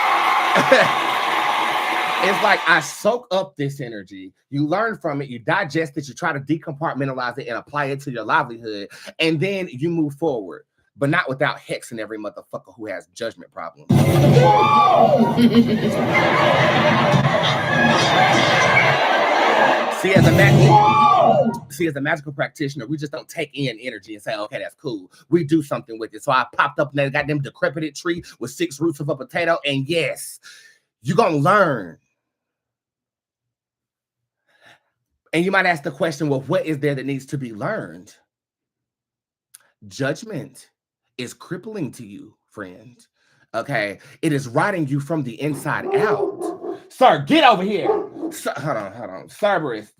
It's like I soak up this energy. You learn from it, you digest it, you try to decompartmentalize it and apply it to your livelihood, and then you move forward, but not without hexing every motherfucker who has judgment problems. See, as a magical practitioner, we just don't take in energy and say, okay, that's cool. We do something with it. So I popped up in that goddamn decrepit tree with 6 roots of a potato, and yes, you're gonna learn. And you might ask the question, well, what is there that needs to be learned? Judgment is crippling to you, friend. Okay, it is rotting you from the inside out. Sir, get over here. Hold on. Cerberus,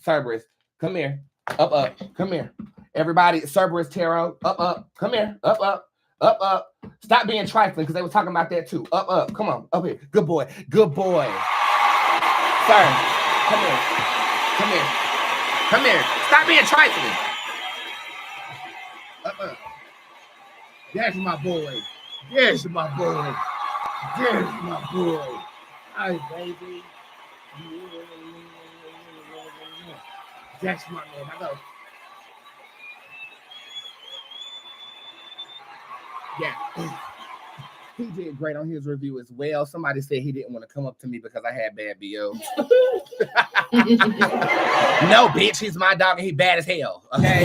come here. Up, come here. Everybody, Cerberus Tarot, up, come here. Up. Up. Stop being trifling because they were talking about that too. Up. Come on, up here. Good boy. Sir, come here. Stop being trifling. Up. That's my boy. Hi, baby. That's my man. I go. Yeah. He did great on his review as well. Somebody said he didn't want to come up to me because I had bad BO. No, bitch, he's my dog and he bad as hell. Okay.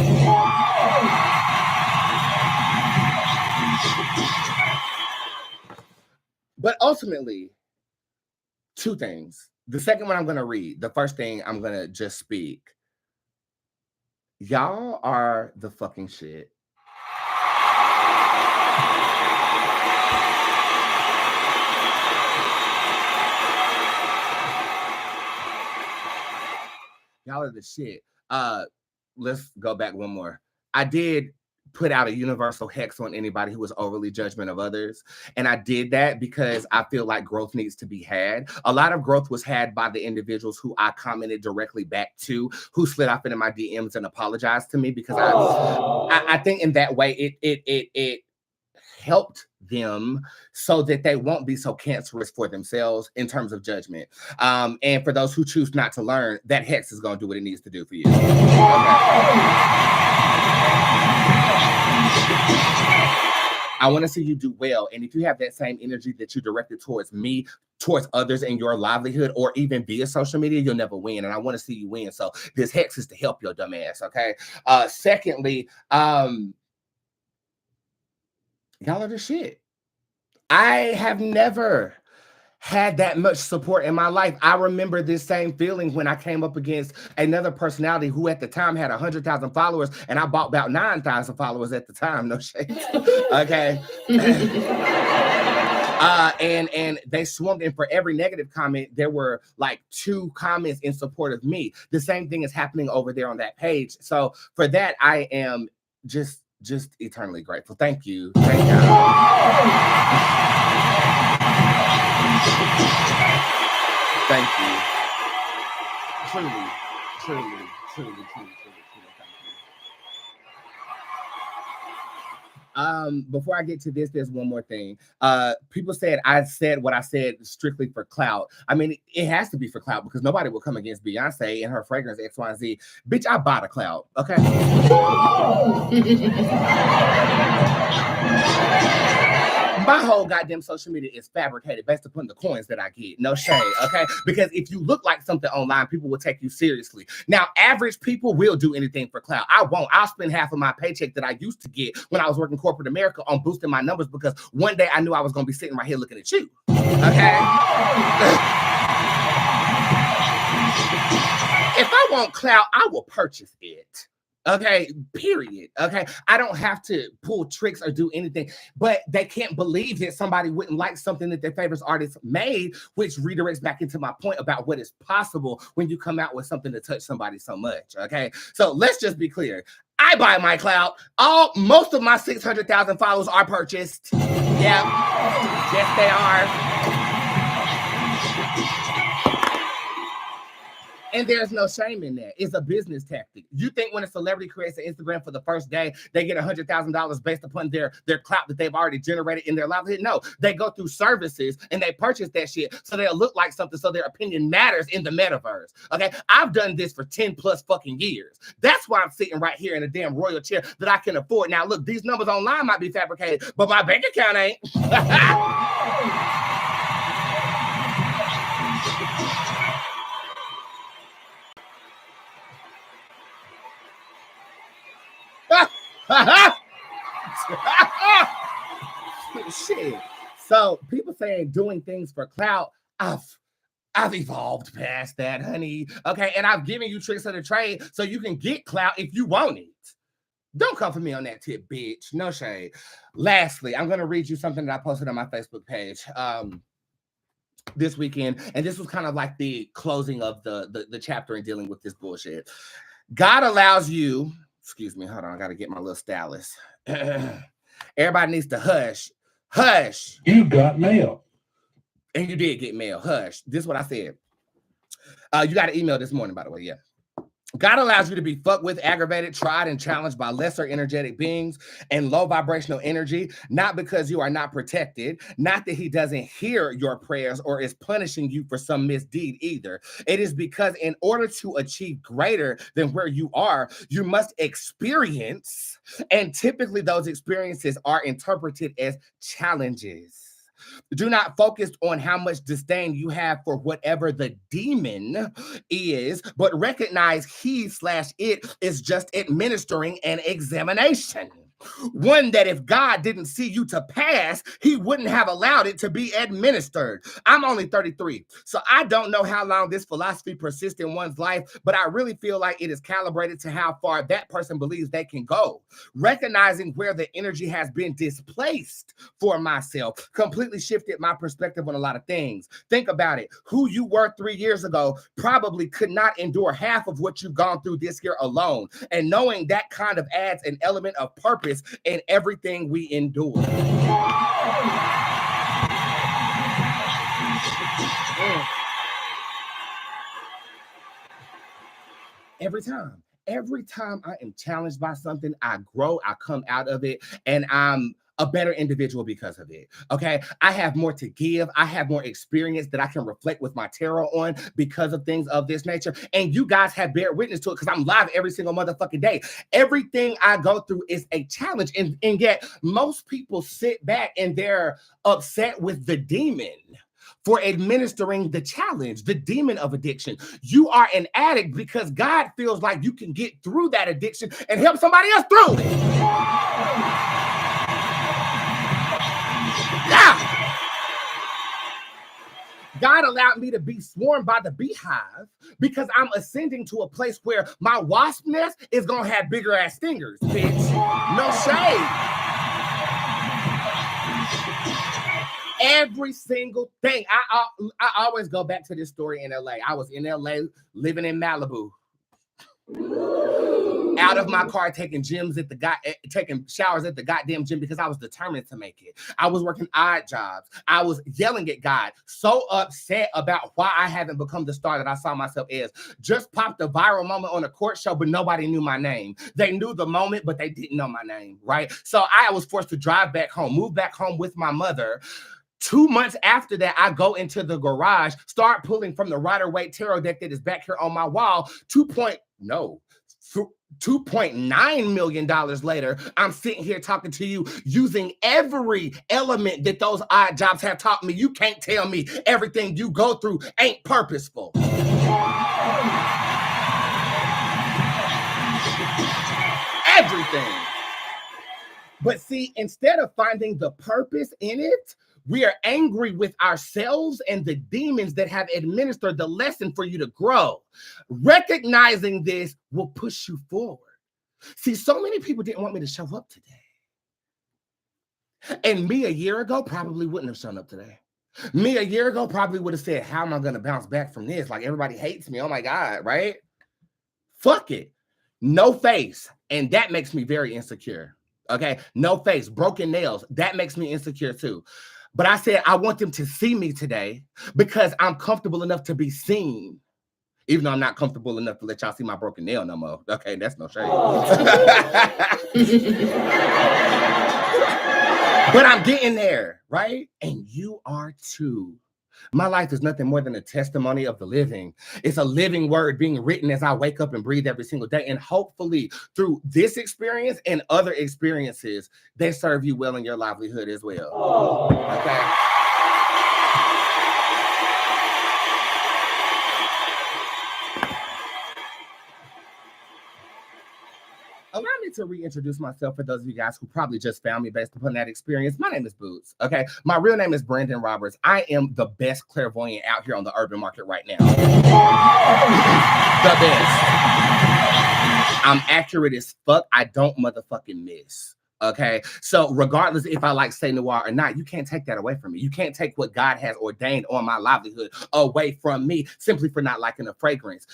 But ultimately, two things. The second one I'm going to read. The first thing I'm going to just speak. Y'all are the fucking shit. Y'all are the shit. Let's go back one more. I did put out a universal hex on anybody who was overly judgment of others. And I did that because I feel like growth needs to be had. A lot of growth was had by the individuals who I commented directly back to, who slid off into my DMs and apologized to me because I think in that way it helped them so that they won't be so cancerous for themselves in terms of judgment. And for those who choose not to learn, that hex is going to do what it needs to do for you. Okay. I want to see you do well. And if you have that same energy that you directed towards me, towards others in your livelihood, or even via social media, you'll never win. And I want to see you win. So this hex is to help your dumb ass. Okay. Secondly, y'all are the shit. I have never had that much support in my life. I remember this same feeling when I came up against another personality who at the time had 100,000 followers, and I bought about 9,000 followers at the time. No shade. Okay. And they swarmed in. For every negative comment, there were like 2 comments in support of me. The same thing is happening over there on that page. So for that, I am just eternally grateful. Thank you. Thank you. Thank you. Truly. Thank you. Before I get to this, there's one more thing. People said I said what I said strictly for clout. I mean, it has to be for clout because nobody will come against Beyonce and her fragrance X, Y, and Z. Bitch, I bought a clout. Okay. My whole goddamn social media is fabricated based upon the coins that I get. No shade, okay? Because if you look like something online, people will take you seriously. Now, average people will do anything for clout. I won't. I'll spend half of my paycheck that I used to get when I was working corporate America on boosting my numbers because one day I knew I was going to be sitting right here looking at you, okay? If I want clout, I will purchase it. Okay, period. Okay, I don't have to pull tricks or do anything, but they can't believe that somebody wouldn't like something that their favorite artist made, which redirects back into my point about what is possible when you come out with something to touch somebody so much. Okay, so let's just be clear. I buy my clout. Most of my 600,000 followers are purchased. Yeah, yes, they are. And there's no shame in that. It's a business tactic. You think when a celebrity creates an Instagram for the first day, they get $100,000 based upon their clout that they've already generated in their livelihood? No, they go through services and they purchase that shit so they'll look like something so their opinion matters in the metaverse. Okay, I've done this for 10 plus fucking years. That's why I'm sitting right here in a damn royal chair that I can afford. Now, look, these numbers online might be fabricated, but my bank account ain't. Shit. So people saying doing things for clout, I've evolved past that, honey. Okay, and I've given you tricks of the trade so you can get clout if you want it. Don't come for me on that tip, bitch. No shade. Lastly, I'm gonna read you something that I posted on my Facebook page this weekend, and this was kind of like the closing of the chapter in dealing with this bullshit. God allows you. Excuse me, hold on. I got to get my little stylus. Everybody needs to hush. Hush. You got mail. And you did get mail. Hush. This is what I said. You got an email this morning, by the way. Yeah. God allows you to be fucked with, aggravated, tried, and challenged by lesser energetic beings and low vibrational energy, not because you are not protected, not that he doesn't hear your prayers or is punishing you for some misdeed either. It is because in order to achieve greater than where you are, you must experience, and typically those experiences are interpreted as challenges. Do not focus on how much disdain you have for whatever the demon is, but recognize he/it is just administering an examination. One that if God didn't see you to pass, he wouldn't have allowed it to be administered. I'm only 33, so I don't know how long this philosophy persists in one's life, but I really feel like it is calibrated to how far that person believes they can go. Recognizing where the energy has been displaced for myself completely shifted my perspective on a lot of things. Think about it. Who you were 3 years ago probably could not endure half of what you've gone through this year alone. And knowing that kind of adds an element of purpose in everything we endure. Every time I am challenged by something, I grow, I come out of it, and I'm a better individual because of it. Okay. I have more to give. I have more experience that I can reflect with my tarot on because of things of this nature. And you guys have bear witness to it because I'm live every single motherfucking day. Everything I go through is a challenge. And yet most people sit back and they're upset with the demon for administering the challenge, the demon of addiction. You are an addict because God feels like you can get through that addiction and help somebody else through it. Yeah. God allowed me to be swarmed by the beehive because I'm ascending to a place where my wasp nest is going to have bigger ass stingers, bitch. No shade. Every single thing. I always go back to this story in LA. I was in LA living in Malibu. Out of my car, taking showers at the goddamn gym because I was determined to make it. I was working odd jobs. I was yelling at God, so upset about why I haven't become the star that I saw myself as. Just popped a viral moment on a court show, but nobody knew my name. They knew the moment, but they didn't know my name, right? So I was forced to drive back home, move back home with my mother. 2 months after that, I go into the garage, start pulling from the Rider-Waite tarot deck that is back here on my wall. $2.9 million later, I'm sitting here talking to you using every element that those odd jobs have taught me. You can't tell me everything you go through ain't purposeful. Everything. But see, instead of finding the purpose in it, we are angry with ourselves and the demons that have administered the lesson for you to grow. Recognizing this will push you forward. See, so many people didn't want me to show up today. And me a year ago probably wouldn't have shown up today. Me a year ago probably would have said, how am I going to bounce back from this? Like, everybody hates me. Oh my God, right? Fuck it. No face. And that makes me very insecure. Okay? No face. Broken nails. That makes me insecure too. But I said, I want them to see me today because I'm comfortable enough to be seen. Even though I'm not comfortable enough to let y'all see my broken nail no more. Okay, that's no shame. But I'm getting there, right? And you are too. My life is nothing more than a testimony of the living. It's a living word being written as I wake up and breathe every single day. And hopefully through this experience and other experiences, they serve you well in your livelihood as well. Okay. Allow me to reintroduce myself for those of you guys who probably just found me based upon that experience. My name is Bootz, okay? My real name is Brandon Roberts. I am the best clairvoyant out here on the urban market right now. The best. I'm accurate as fuck. I don't motherfucking miss. Okay, so regardless if I like say noir or not, you can't take that away from me. You can't take what God has ordained on my livelihood away from me simply for not liking a fragrance.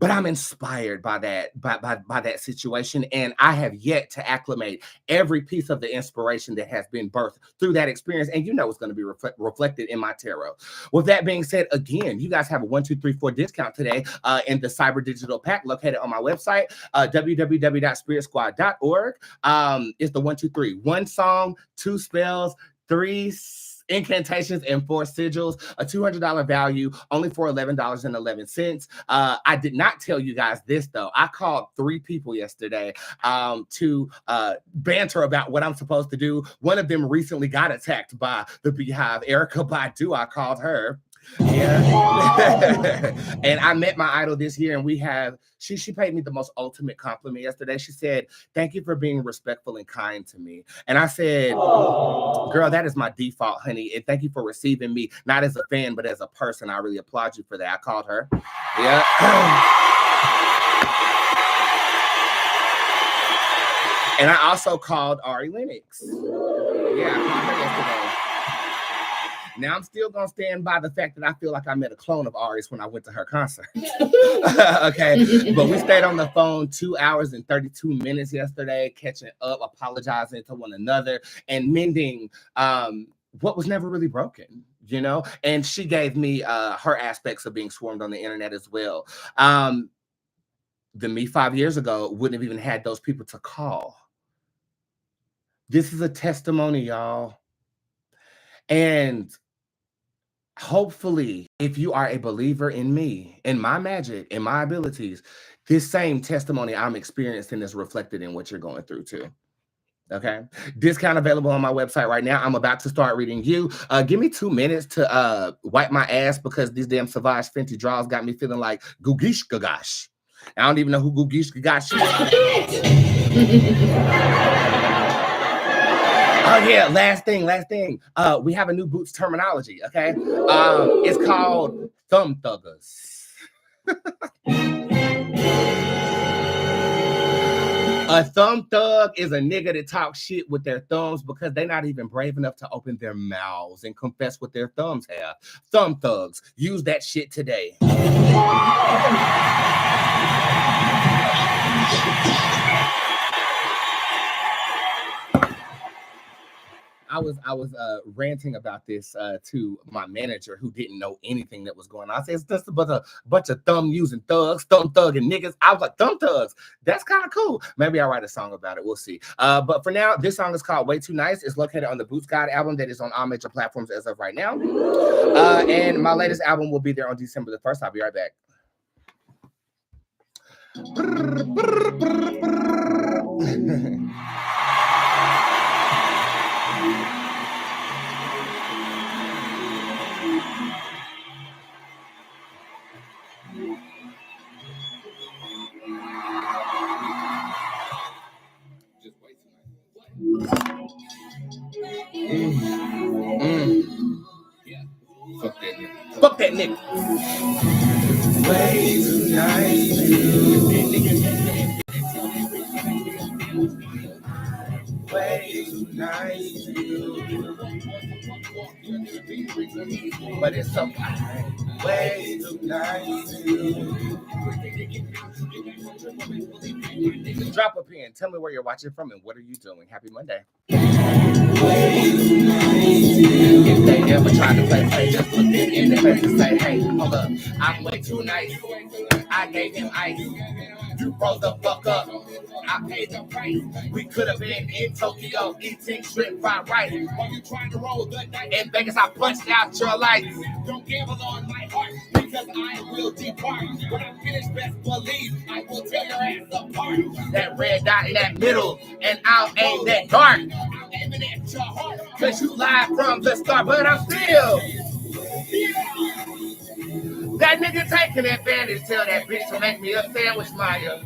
But I'm inspired by that situation, and I have yet to acclimate every piece of the inspiration that has been birthed through that experience. And you know it's going to be reflected in my tarot. With that being said, again, you guys have a 1, 2, 3, 4 discount today in the Cyber Digital Pack located on my website, www.spiritsquad.org. It's the 1, 2, 3. 1 song, 2 spells, 3 incantations, and 4 sigils, a $200 value, only for $11.11. I did not tell you guys this though. I called 3 people yesterday to banter about what I'm supposed to do. One of them recently got attacked by the Beehive. Erica Badu, I called her. Yeah. And I met my idol this year, and we have she paid me the most ultimate compliment yesterday. She said, "Thank you for being respectful and kind to me." And I said, "Girl, that is my default, honey. And thank you for receiving me, not as a fan, but as a person. I really applaud you for that." I called her. Yeah. And I also called Ari Lennox. Yeah, I called her yesterday. Now, I'm still going to stand by the fact that I feel like I met a clone of Ari's when I went to her concert. Okay. But we stayed on the phone 2 hours and 32 minutes yesterday, catching up, apologizing to one another, and mending what was never really broken, you know? And she gave me her aspects of being swarmed on the internet as well. The me 5 years ago wouldn't have even had those people to call. This is a testimony, y'all. And hopefully, if you are a believer in me, in my magic, in my abilities, this same testimony I'm experiencing is reflected in what you're going through too. Okay. Discount available on my website right now. I'm about to start reading you. Give me 2 minutes to wipe my ass because these damn Savage Fenty draws got me feeling like Googish Gagash. I don't even know who Googish Gagash is. Oh yeah, last thing. We have a new Bootz terminology, okay? It's called thumb thuggers. A thumb thug is a nigga that talks shit with their thumbs because they're not even brave enough to open their mouths and confess what their thumbs have. Thumb thugs, use that shit today. I was ranting about this to my manager who didn't know anything that was going on. I said, it's just a bunch of thumb using thugs, thumb thugging niggas. I was like, thumb thugs. That's kind of cool. Maybe I'll write a song about it. We'll see. But for now, this song is called Way Too Nice. It's located on the Bootz God album that is on all major platforms as of right now. And my latest album will be there on December the 1st. I'll be right back. Fuck that nigga. Way too nice. Way too nice. But it's so way too nice. Drop a pin. Tell me where you're watching from and what are you doing. Happy Monday. If they ever try to play, just look them in the face and say, hey, hold up, I'm way too nice. I gave him ice. You froze the fuck up. I paid the price. We could have been in Tokyo eating shrimp fried rice. While you trying to roll the dice. In Vegas, I punched out your lights. Don't gamble on my heart because I will depart. When I finish, best believe I will tear your ass apart. That red dot in that middle, and I'll aim that dart. I'm aiming at your heart. Cause you lied from the start, but I'm still. That nigga taking advantage. Tell that bitch to make me a sandwich, Maya.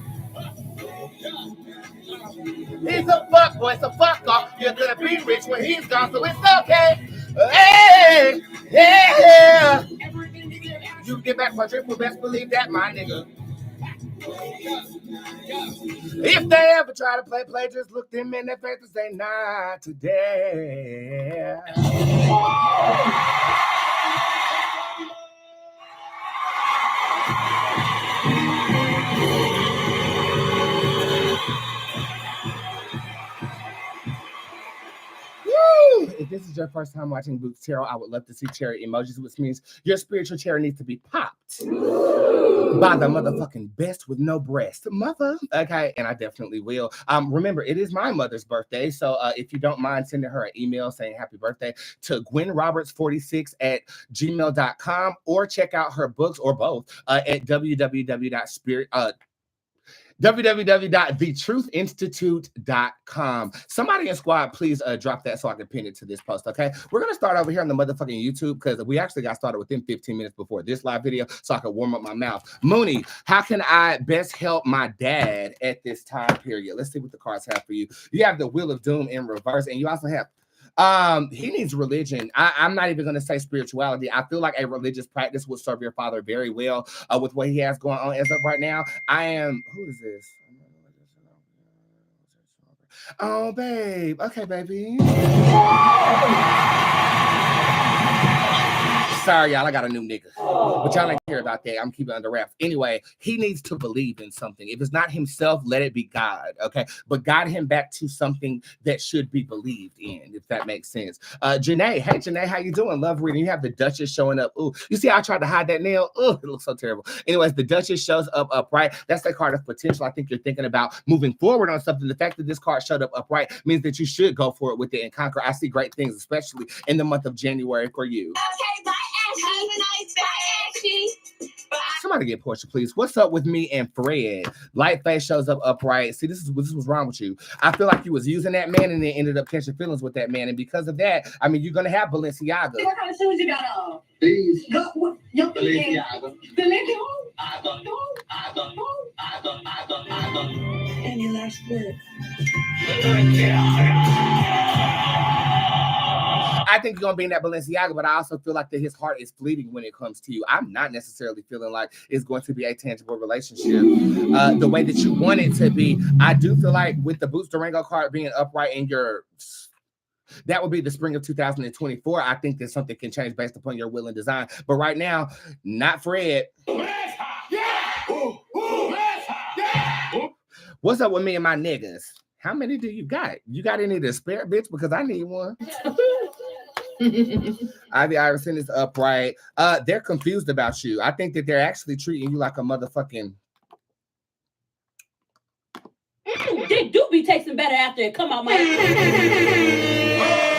He's a fuck boy, it's a fuck off. You're gonna be rich when he's gone, so it's okay. Hey, yeah. You get back my triple, best believe that, my nigga. If they ever try to play, just look them in their face and say, not today. if this is your first time watching Boots Tarot, I would love to see cherry emojis, which means your spiritual cherry needs to be popped by the motherfucking best with no breast, mother. Okay, and I definitely will. Remember, it is my mother's birthday, so if you don't mind sending her an email saying happy birthday to GwenRoberts46@gmail.com, or check out her books or both at www.thetruthinstitute.com. Somebody in squad, please drop that so I can pin it to this post, okay? We're going to start over here on the motherfucking YouTube because we actually got started within 15 minutes before this live video so I could warm up my mouth. Mooney, how can I best help my dad at this time period? Let's see what the cards have for you. You have the Wheel of Doom in reverse, and you also have he needs religion. I'm not even going to say spirituality. I feel like a religious practice would serve your father very well with what he has going on as of right now. Who is this? Oh, babe. Okay, baby. Sorry, y'all, I got a new nigga. But y'all ain't care about that. I'm keeping it under wraps. Anyway, he needs to believe in something. If it's not himself, let it be God, okay? But guide him back to something that should be believed in, if that makes sense. Janae, hey, Janae, how you doing? Love reading. You have the Duchess showing up. Ooh, you see how I tried to hide that nail? Oh, it looks so terrible. Anyways, the Duchess shows up upright. That's the card of potential. I think you're thinking about moving forward on something. The fact that this card showed up upright means that you should go for it with it and conquer. I see great things, especially in the month of January for you. Okay, bye, Ashley. Somebody get Portia, please. What's up with me and Fred? Lightface shows up upright. See, this was wrong with you. I feel like you was using that man and then ended up catching feelings with that man. And because of that, I mean, you're going to have Balenciaga. What kind of shoes you got on? These. Your Balenciaga. Any last words? I think you're going to be in that Balenciaga, but I also feel like that his heart is fleeting when it comes to you. I'm not necessarily feeling like it's going to be a tangible relationship the way that you want it to be. I do feel like with the Boots Durango card being upright in that would be the spring of 2024. I think that something can change based upon your will and design. But right now, not Fred. What's up with me and my niggas? How many do you got? You got any to spare, bitch? Because I need one. Ivy Iverson is upright. They're confused about you. I think that they're actually treating you like a motherfucking. They do be tasting better after it come out my.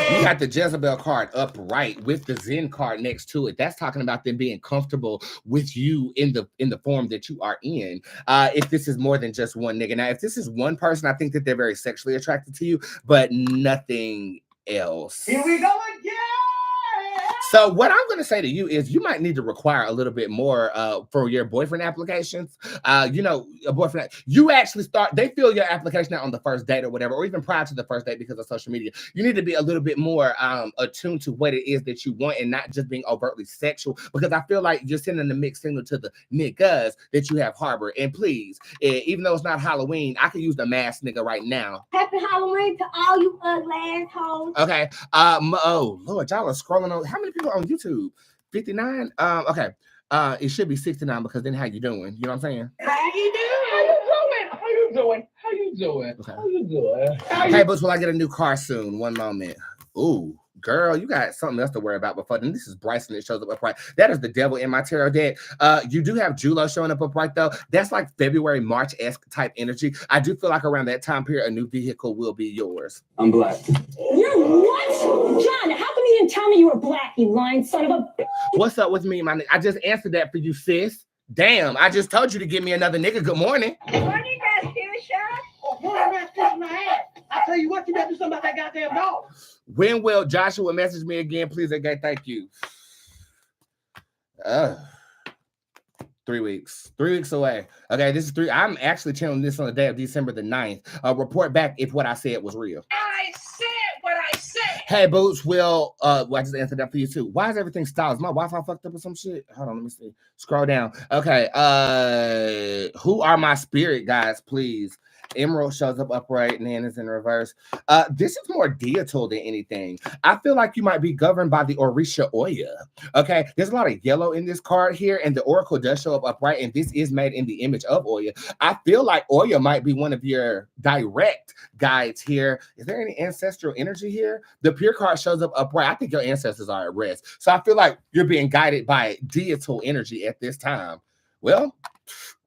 You got the Jezebel card upright with the Zen card next to it. That's talking about them being comfortable with you in the form that you are in. If this is more than just one nigga. Now, if this is one person, I think that they're very sexually attracted to you, but nothing else. Here we go again. So what I'm going to say to you is you might need to require a little bit more for your boyfriend applications. A boyfriend, you actually they fill your application out on the first date or whatever, or even prior to the first date because of social media. You need to be a little bit more attuned to what it is that you want and not just being overtly sexual, because I feel like you're sending a mixed signal to the niggas that you have harbored. And please, even though it's not Halloween, I can use the mask nigga right now. Happy Halloween to all you ugly assholes. Okay. Oh Lord, y'all are scrolling on. How many people on YouTube? 59. Okay. It should be 69 because then how you doing? You know what I'm saying? How you doing? Okay. Hey, Boots, will I get a new car soon? One moment. Ooh, girl, you got something else to worry about before then. This is Bryson that shows up upright. That is the devil in my tarot deck. You do have Julo showing up upright though. That's like February, March-esque type energy. I do feel like around that time period, a new vehicle will be yours. I'm black. You're what? John, how come you didn't tell me you were black, you lying son of a... What's up with me, my nigga? I just answered that for you, sis. Damn, I just told you to give me another nigga. Good morning. Good morning, guys. I tell you what, you better do something about that goddamn dog. When will Joshua message me again, please? Okay, thank you. 3 weeks. 3 weeks away. Okay, this is 3. I'm actually channeling this on the day of December the 9th. Report back if what I said was real. I said what I said. Hey, Boots, well, I just answered that for you too. Why is everything styled? Is my Wi-Fi fucked up or some shit? Hold on, let me see. Scroll down. Okay, who are my spirit guides, please? Emerald shows up upright, Nana's in reverse. This is more deital than anything. I feel like you might be governed by the Orisha Oya. Okay, there's a lot of yellow in this card here, and the Oracle does show up upright, and this is made in the image of Oya. I feel like Oya might be one of your direct guides here. Is there any ancestral energy here? The Pure card shows up upright. I think your ancestors are at rest. So I feel like you're being guided by deital energy at this time. Well,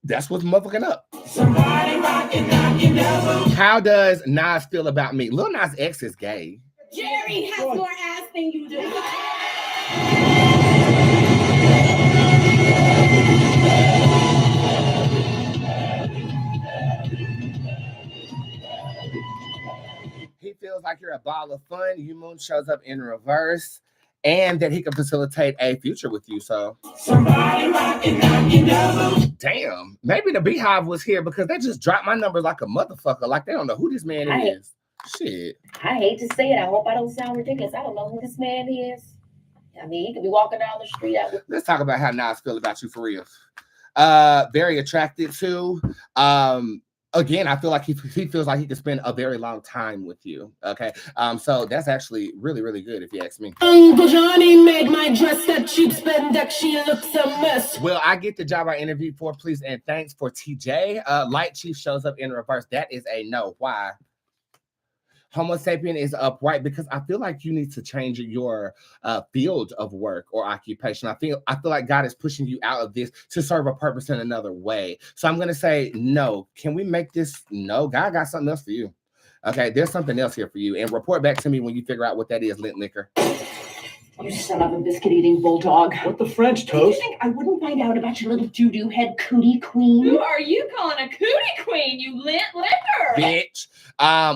that's what's motherfucking up. How does Nas feel about me? Lil Nas X is gay. Jerry has more ass than you do. He feels like you're a ball of fun. You Moon shows up in reverse. And that he can facilitate a future with you. So damn, maybe the Beehive was here because they just dropped my number like a motherfucker. Like they don't know who this man is. Shit. I hate to say it. I hope I don't sound ridiculous. I don't know who this man is. I mean, he could be walking down the street. Let's talk about how Nas feel about you for real. Very attracted to. Again, I feel like he feels like he could spend a very long time with you. Okay. So that's actually really, really good if you ask me. Uncle Johnny made my dress that cheap spend that she looks a mess. Well, I get the job I interviewed for, please and thanks for TJ. Light Chief shows up in reverse. That is a no. Why? Homo sapien is upright because I feel like you need to change your field of work or occupation. I feel like God is pushing you out of this to serve a purpose in another way. So I'm going to say no. Can we make this no? God got something else for you. Okay, there's something else here for you. And report back to me when you figure out what that is, lint liquor. You son of a biscuit-eating bulldog. What the French Did you toast? think I wouldn't find out about your little doo-doo head cootie queen? Who are you calling a cootie queen, you lint liquor? Bitch.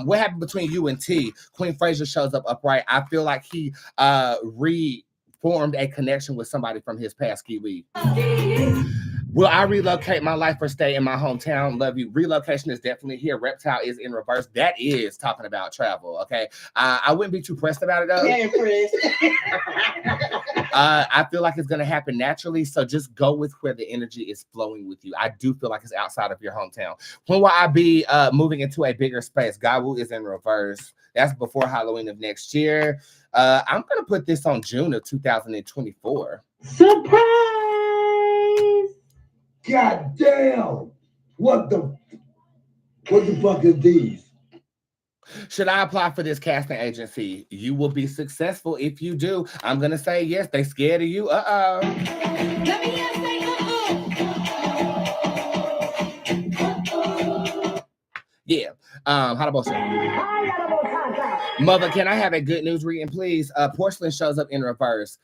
What happened between you and T? Queen Fraser shows up upright. I feel like he reformed a connection with somebody from his past Kiwi. Will I relocate my life or stay in my hometown? Love you. Relocation is definitely here. Reptile is in reverse. That is talking about travel. Okay. I wouldn't be too pressed about it though. Yeah, Chris. I feel like it's going to happen naturally. So just go with where the energy is flowing with you. I do feel like it's outside of your hometown. When will I be moving into a bigger space? Gawu is in reverse. That's before Halloween of next year. I'm going to put this on June of 2024. Surprise! God damn! What the fuck is these? Should I apply for this casting agency? You will be successful if you do. I'm gonna say yes. They scared of you. Let me hear say Yeah. How about you? Mother, can I have a good news reading, please? Porcelain shows up in reverse.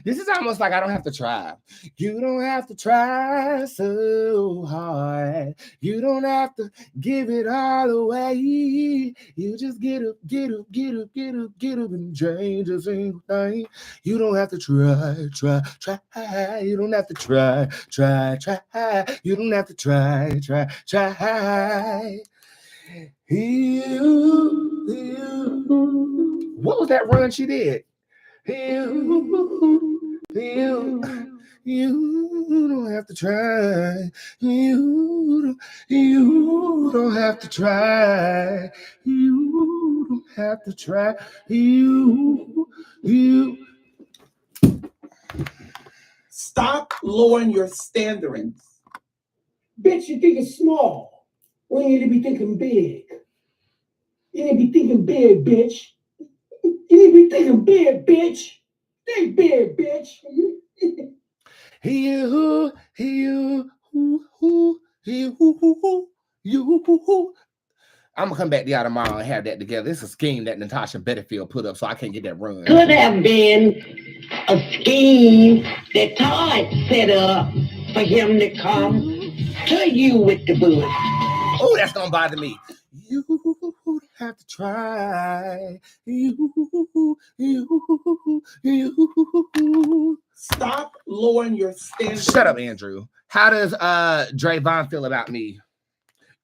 This is almost like I don't have to try. You don't have to try so hard. You don't have to give it all away. You just get up and change a single thing. You don't have to try. You don't have to try. You don't have to try. What was that run she did? You don't have to try. You don't have to try. You don't have to try. You. Stop lowering your standards. Bitch, you think it's small. We need to be thinking big. You need to be thinking big, bitch. You need to be thinking big, bitch. Think big, bitch. You. I'm gonna come back to y'all tomorrow and have that together. It's a scheme that Natasha Betterfield put up, so I can't get that run. Could have been a scheme that Todd set up for him to come to you with the bullets. Oh, that's gonna bother me. You have to try. You. Stop lowering your standards. Shut up, Andrew. How does Dre Vaughn feel about me?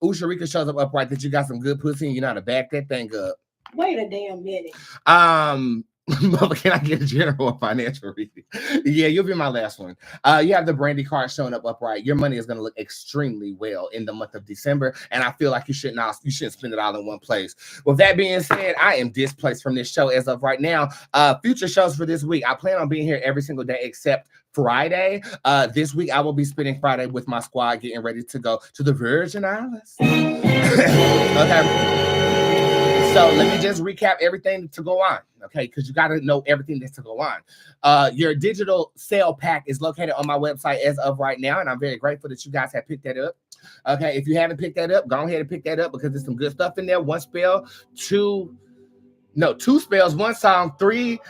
Usharika shows up upright that you got some good pussy and you know how to back that thing up. Wait a damn minute. Mother, can I get a general or financial reading? Yeah, you'll be my last one. You have the Brandy card showing up upright. Your money is going to look extremely well in the month of December, and I feel like you shouldn't spend it all in one place. With that being said, I am displaced from this show as of right now. Future shows for this week, I plan on being here every single day except Friday. This week I will be spending Friday with my squad, getting ready to go to the Virgin Islands. Okay. So let me just recap everything to go on, okay? Because you got to know everything that's to go on. Your digital sale pack is located on my website as of right now, and I'm very grateful that you guys have picked that up. Okay, if you haven't picked that up, go ahead and pick that up because there's some good stuff in there. Two spells, one song, 3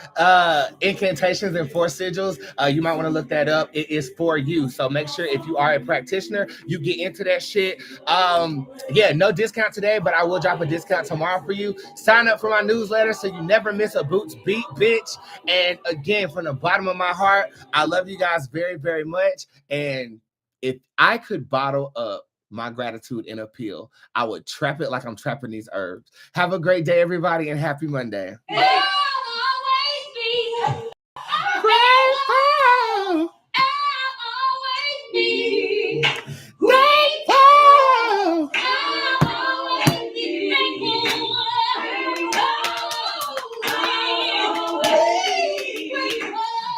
incantations, and 4 sigils. You might want to look that up. It is for you. So make sure if you are a practitioner, you get into that shit. Yeah, no discount today, but I will drop a discount tomorrow for you. Sign up for my newsletter so you never miss a Bootz beat, bitch. And again, from the bottom of my heart, I love you guys very, very much. And if I could bottle up my gratitude in a pill, I would trap it like I'm trapping these herbs. Have a great day, everybody, and happy Monday. I'll always be grateful. I'll always be grateful. I'll always be thankful.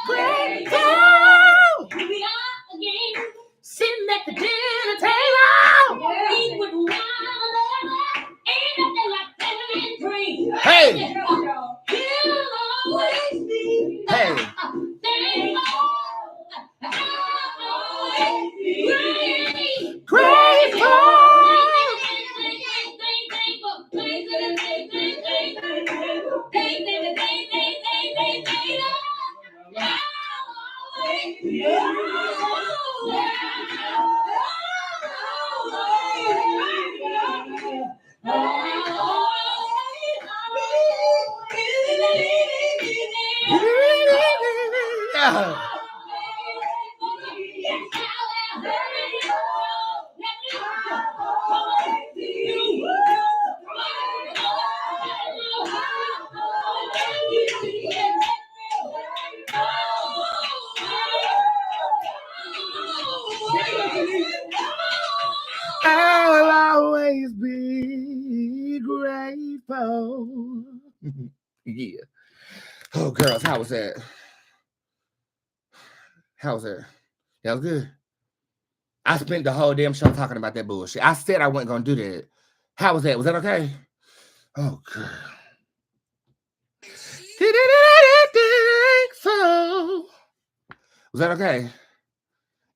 Grateful. Here we are again, sitting at the dinner table. Hey! Hey! Grateful! I'll always be grateful. Yeah. Oh, girls, how was that? How was that? That was good. I spent the whole damn show talking about that bullshit. I said I wasn't going to do that. How was that? Was that okay? Oh, girl. Was that okay?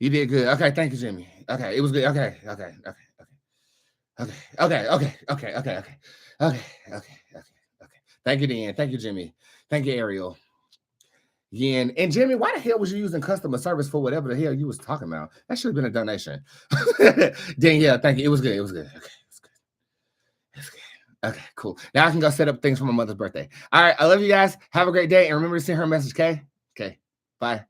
You did good. Okay, thank you, Jimmy. Okay, it was good. Okay. Thank you, Dan. Thank you, Jimmy. Thank you, Ariel. Yen. And Jimmy, why the hell was you using customer service for whatever the hell you was talking about? That should have been a donation. Danielle, thank you. It was good. Okay, it's good. Okay, cool. Now I can go set up things for my mother's birthday. All right, I love you guys. Have a great day. And remember to send her a message, okay? Okay, bye.